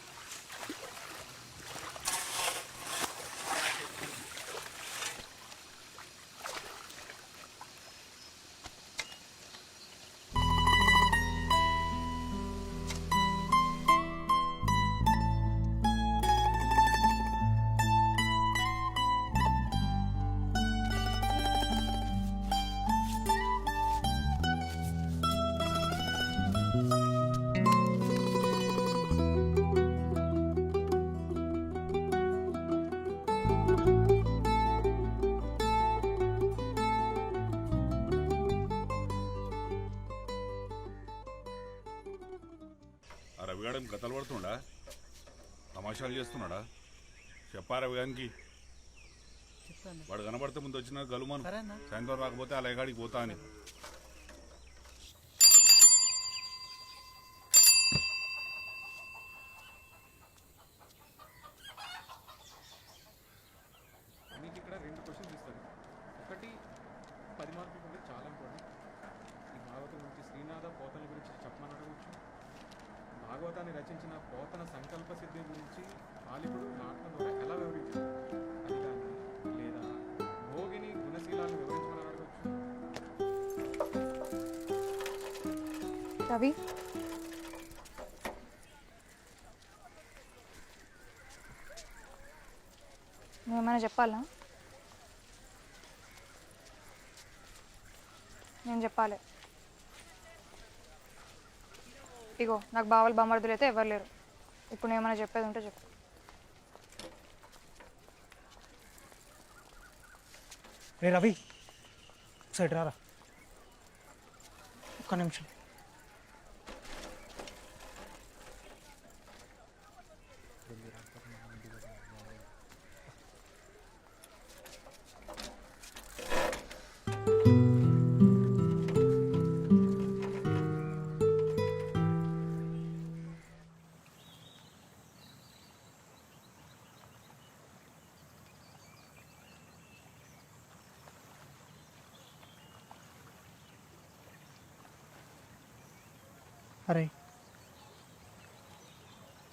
ఆ రవిగాడని కథలు పడుతున్నాడా, తమాషాలు చేస్తున్నాడా? చెప్పా రవిగానికి. వాడు కనబడితే ముందు వచ్చిన గలుమాను, సాయంత్రం రాకపోతే ఆ లేగాడికి పోతా అని. మీకు ఇక్కడ 2 క్వశ్చన్స్ ఇస్తారు. ఒకటి 10 మార్కులు ఉంటే చాలా ఇంపార్టెంట్. ఈ భాగవతం గురించి శ్రీనాథ పోతన గురించి చెప్పమని అడగవచ్చు. భాగవతాన్ని రచించిన పోతన సంకల్ప సిద్ధి గురించి ఆలిపుడు నాటకం ద్వారా ఎలా వివరించారు అది కానీ, లేదా భోగిని గుణశీలాన్ని వివరించమని అడగవచ్చు. రవి, నువ్వేమైనా చెప్పాలా? నేను చెప్పాలి. ఇగో నాకు బావలు బామర్దులు అయితే ఎవరు లేరు. ఇప్పుడు నేను ఏమైనా చెప్పేది ఉంటే చెప్పు. రే రవి, సైడ్ రారా, ఒక్క నిమిషం. అరే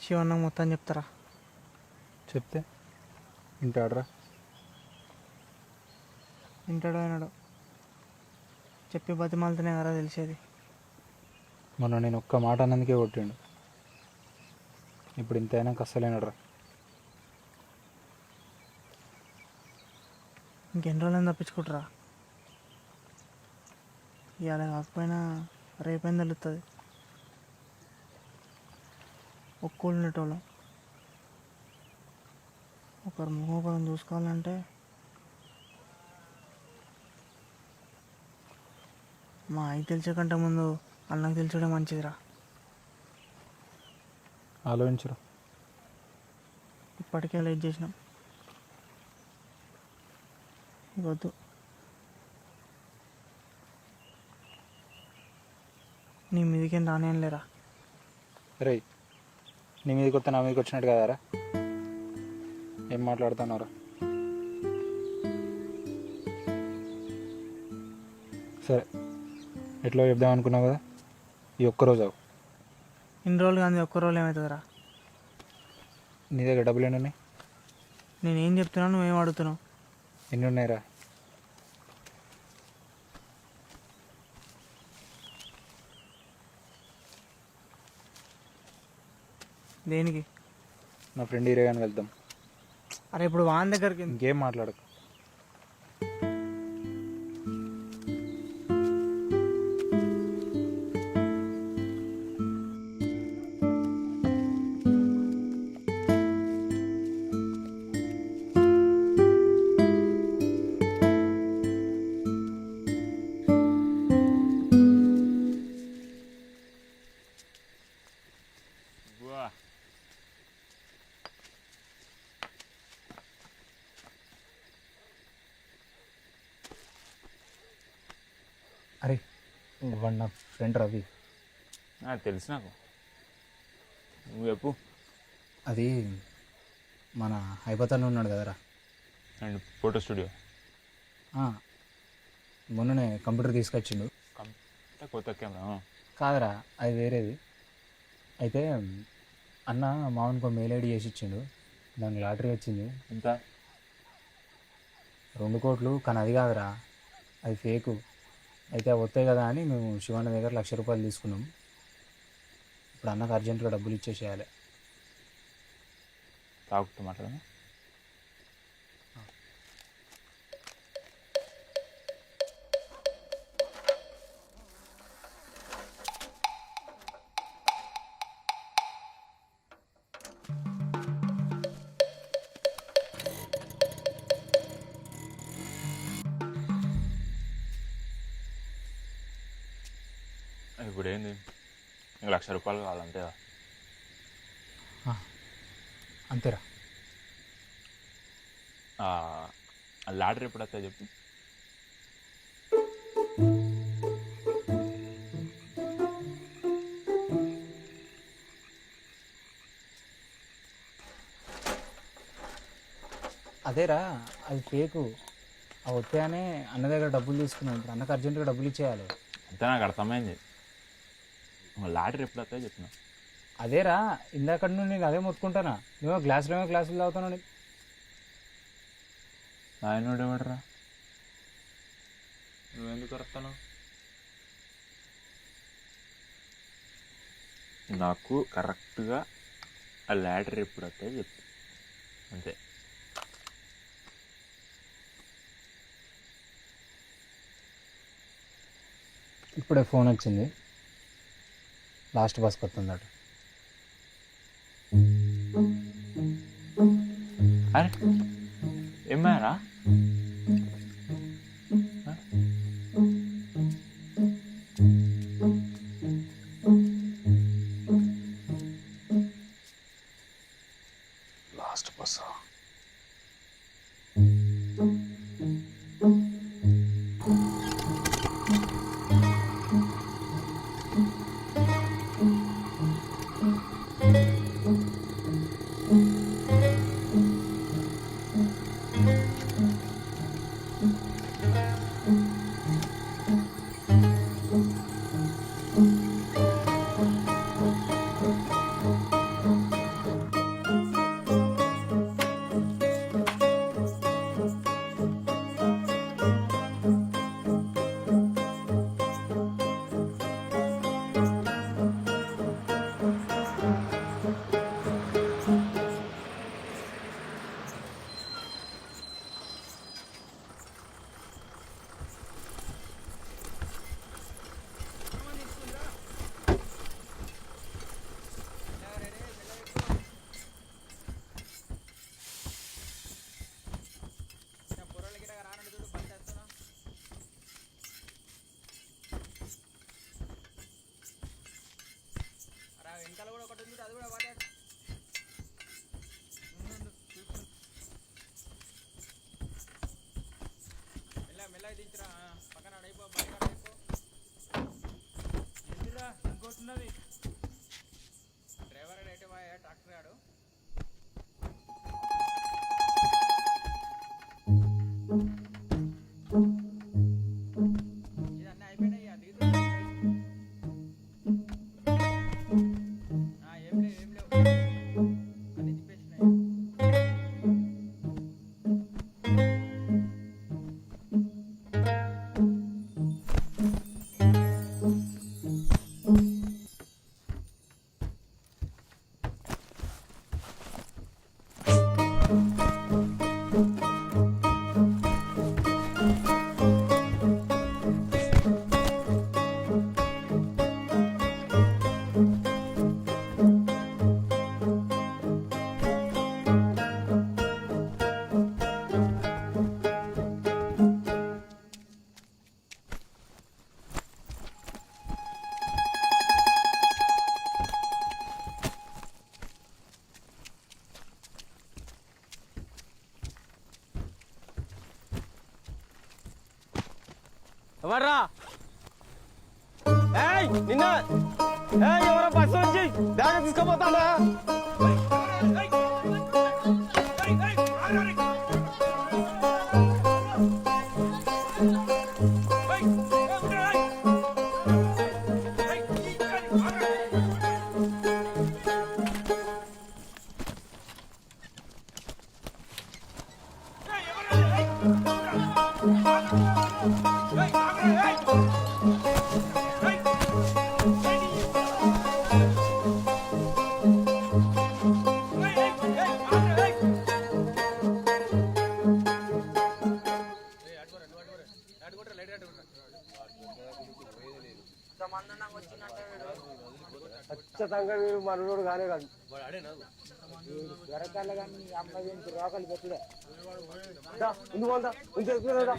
శివన్న మొత్తం చెప్తారా? చెప్తే వింటాడరా? వింటాడో వినడో చెప్పి బతిమాలతోనే కదా తెలిసేది. మొన్న నేను ఒక్క మాట అన్నందుకే కొట్టిండు. ఇప్పుడు ఇంతైనా కష్టలేనడరా. ఇంకెన్ని రోజులని తప్పించుకుంటారా? ఇవాళ కాకపోయినా రేపైనా తెలుస్తుంది. ఒక్కళ్ళు ఉండేటోళ్ళం ఒకరు ముఖోపరం చూసుకోవాలంటే మా అయ్యి తెలిసే కంటే ముందు అన్నకు తెలిసడే మంచిదిరా. ఆలోచించరా. ఇప్పటికే లేట్ చేసినాం. వద్దు. నీ మీదకేం రానేం లేరా. రే నీ మీదకి వస్తే నా మీదకి వచ్చినట్టు కదారా? ఏం మాట్లాడుతున్నారా? సరే ఎట్లా చెప్దాం అనుకున్నావు కదా, ఈ ఒక్కరోజు అవు. ఇన్ని రోజులు కానీ ఒక్క రోజు ఏమవుతుందిరా? నీ దగ్గర డబ్బులు ఎన్ని ఉన్నాయి? నేనేం చెప్తున్నావు, నువ్వేం అడుగుతున్నావు? ఎన్ని ఉన్నాయిరా? దేనికి? నా ఫ్రెండ్ ఈరేగాని వెళ్తాం. అరే ఇప్పుడు వాన్ దగ్గరికి ఇంకేం మాట్లాడకు. అరే వాడు నా ఫ్రెండ్ రవి. తెలుసు నాకు. నువ్వు చెప్పు. అది మన హైదరాబాద్లో ఉన్నాడు కదరా, అండ్ ఫోటో స్టూడియో. మొన్ననే కంప్యూటర్ తీసుకొచ్చిండు. కొత్త కెమెరా కాదురా, అది వేరేది. అయితే అన్న మామూలుగా మెయిల్ ఐడి చేసి ఇచ్చిండు, దానికి లాటరీ వచ్చింది. ఎంత? 2 కోట్లు. కానీ అది కాదురా, అది ఫేకు. అయితే అవి వస్తాయి కదా అని మేము శివన్న దగ్గర 1,00,000 రూపాయలు తీసుకున్నాం. ఇప్పుడు అన్నకు అర్జెంటుగా డబ్బులు ఇచ్చేసేయాలి. తాగుతూ మాట్లాడనా? ఇప్పుడు ఏంది, నీకు 1,00,000 రూపాయలు కావాలంతేగా? అంతేరా. లాటరీ ఎప్పుడు వస్తాయి చెప్పు. అదేరా, అది ఫేకు. అవి వస్తాయనే అన్న దగ్గర డబ్బులు తీసుకున్నాం. ఇప్పుడు అన్నకు అర్జెంటుగా డబ్బులు ఇచ్చేయాలి. అంతే, నాకు అర్థమైంది. లాటరీ ఎప్పుడు వస్తాయో చెప్పిన. అదేరా, ఇందాక నుండి నేను అదే మొత్తుకుంటానా. నువ్వు గ్లాసులు తాగుతాను. నాయనోడు ఎవడరా? నువ్వెందుకు వస్తాను? నాకు కరెక్ట్గా ఆ లాటరీ ఎప్పుడు వస్తాయో చెప్పు, అంతే. ఇప్పుడే ఫోన్ వచ్చింది, లాస్ట్ బస్కి వస్తుందట. అరే ఏమారా? లాస్ట్ బస్సా? డ్రైవర్ అయితే ట్రాక్టర్ ఆడు. ఇదన్నీ అయిపోయినాయి. ఏం లేవు అన్ని తిప్పేసినాయి. ఎవర్రా? నిన్న ఎవరో బస్సు వచ్చి బ్యాగ్ తీసుకుపోతాడా? ఖచ్చితంగా వీడు మనోడు కానే కాదు వెరకాల కానీ అమ్మాయి రోకలు పెట్టుడే ముందు పోందా ఉంచేదా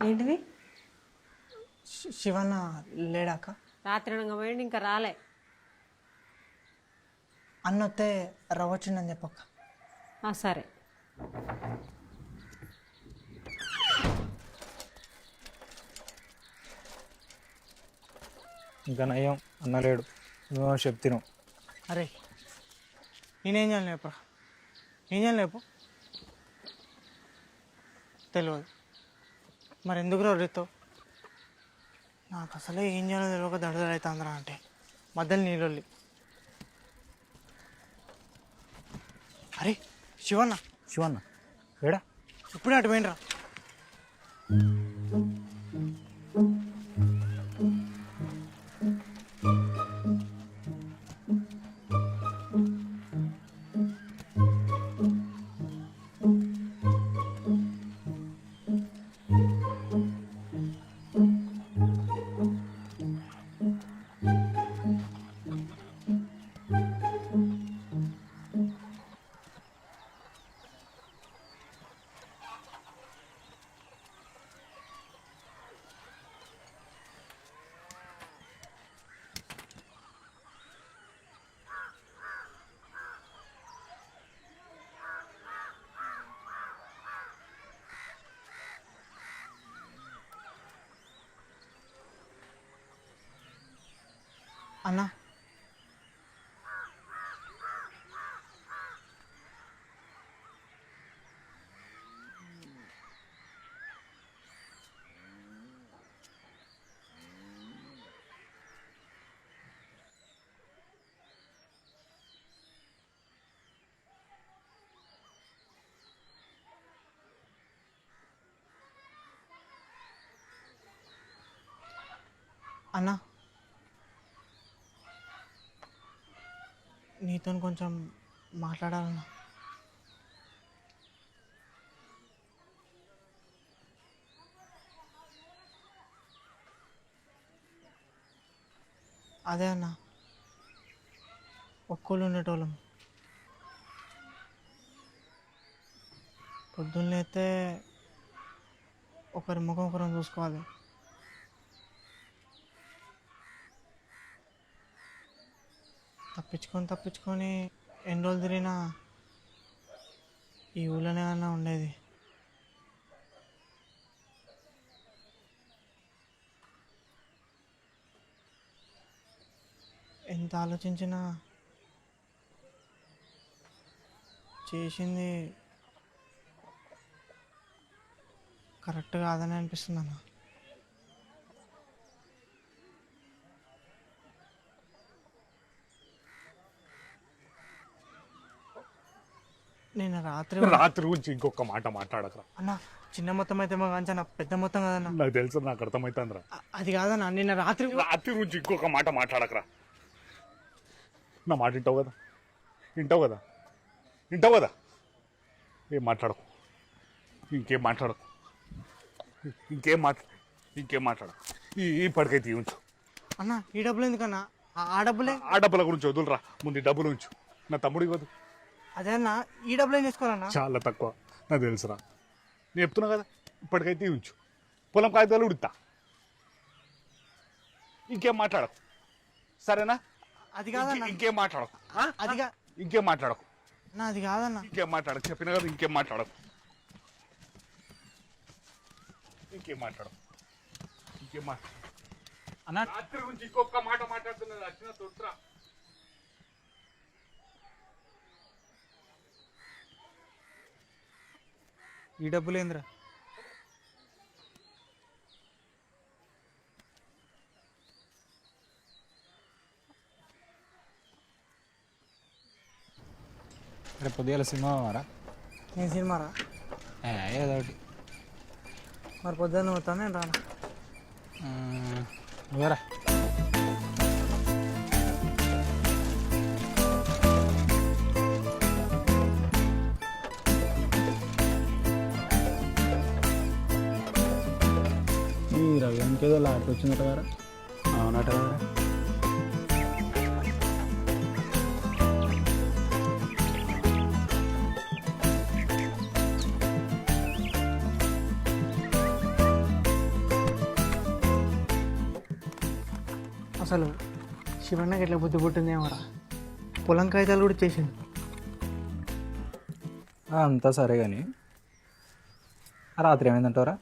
ఏంటిది శివన్న లేడాక రాత్రి పోయింది ఇంకా రాలే అన్నొత్తే రవ్వచ్చిందని చెప్పక్క సరే ఇంకా నయ్యం అన్నలేడు నువ్వు చెప్తున్నావు. అరే నేనేం చేయను లేపరా ఏం చేయను లేపు తెలియదు మరి ఎందుకు రేతో నాకు అసలే ఏం చేయాలో తెలియక దడదడవుతుందిరా అంటే మధ్యలో నీళ్ళొల్లి. అరే శివన్న శివన్న ఏడా ఇప్పుడే అటు పోయినరా అన్నా అన్నా నీతో కొంచెం మాట్లాడాలన్నా. అదే అన్న ఒక్కళ్ళు ఉండేటోళ్ళం పొద్దున్నైతే ఒకరి ముఖం ఒకరం చూసుకోవాలి. తప్పించుకొని ఎన్ని రోజులు తిరిగినా ఈ ఊళ్ళోనే అన్నా ఉండేది. ఎంత ఆలోచించినా చేసింది కరెక్ట్ కాదని అనిపిస్తుంది అన్న. నేను రాత్రి గురించి ఇంకొక మాట మాట్లాడకరా అన్న. చిన్న మొత్తం అయితే అంచనా పెద్ద మొత్తం కదన్నా. నాకు తెలుసు, నాకు అర్థమవుతుందిరా. అది కాదన్నా, నిన్న రాత్రి గురించి ఇంకొక మాట మాట్లాడకరా. నా మాట వింటావు కదా, వింటావు కదా, వింటావు కదా. ఏం మాట్లాడకు, ఇంకేం మాట్లాడకు, ఇంకేం మాట్లాడకు. ఈ పడికైతే ఉంచు అన్న. ఈ డబ్బులు ఎందుకన్నా? ఆ డబ్బుల గురించి వదులురా, ముందు డబ్బులు ఉంచు. నా తమ్ముడు ఇవ్వదు. అదే అన్న, ఈ డబ్బులు ఏం చేసుకోవాలన్నా? చాలా తక్కువ, నాకు తెలుసురా. నేను చెప్తున్నా కదా, ఇప్పటికైతే ఉంచు. పొలం కాగితాలు ఉడుతా, ఇంకేం మాట్లాడకు, సరేనా? అది కాదన్న. ఇంకేం మాట్లాడకు, ఇంకేం మాట్లాడకు. అది కాదన్న. ఇంకేం మాట్లాడకు, చెప్పినా కదా, ఇంకేం మాట్లాడకు, ఇంకేం మాట్లాడకు, ఇంకేం మాట్లాడకు అన్న. రాత్రి గురించి ఇంకొక మాట మాట్లాడుతున్నది వచ్చిన తొట్రా. ఈ డబ్బులు ఏందిరా? రేపు పొద్దుగాల సినిమా మారా నేను సినిమారా ఏదో ఒకటి మరి పొద్దున్న పోతాను నేను రాను. నువ్వేరా ఈ రవి ఇంకేదో లాట్ వచ్చిందట కదా. అవునట కదా. అసలు శివన్నకి ఎట్లా బుద్ధి పుట్టిందేమోరా, పొలం కాగితాలు కూడా చేసింది. అంతా సరే కానీ రాత్రి ఏమైందంటారా?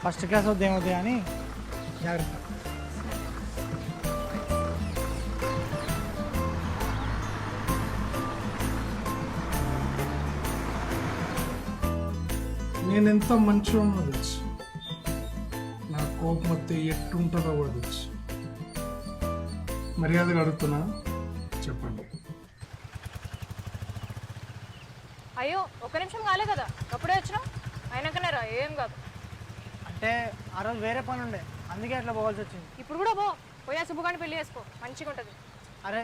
ఫస్ట్ క్లాస్ వద్ద ఏమవుతాయి అని జాగ్రత్త. నేనెంత మంచిగా ఉన్నా తెలుసు, నా కోపం వస్తే ఎట్టుంటుందో కూడా తెలుసు. మర్యాదగా అడుగుతున్నా, చెప్పండి. అయ్యో ఒక నిమిషం కాలే కదా, అప్పుడే వచ్చినా అయినాకనే రా, ఏం కాదు. అంటే ఆ రోజు వేరే పని ఉండే, అందుకే అట్లా పోవాల్సి వచ్చింది. ఇప్పుడు కూడా పోయా శుభగాని పెళ్లి చేసుకో, మంచిగా ఉంటుంది. అరే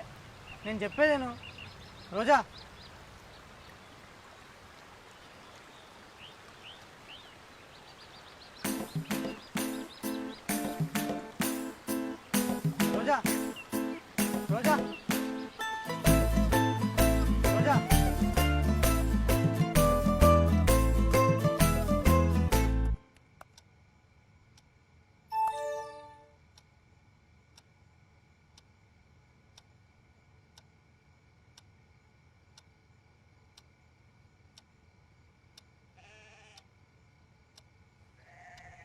నేను చెప్పేదేను రోజా,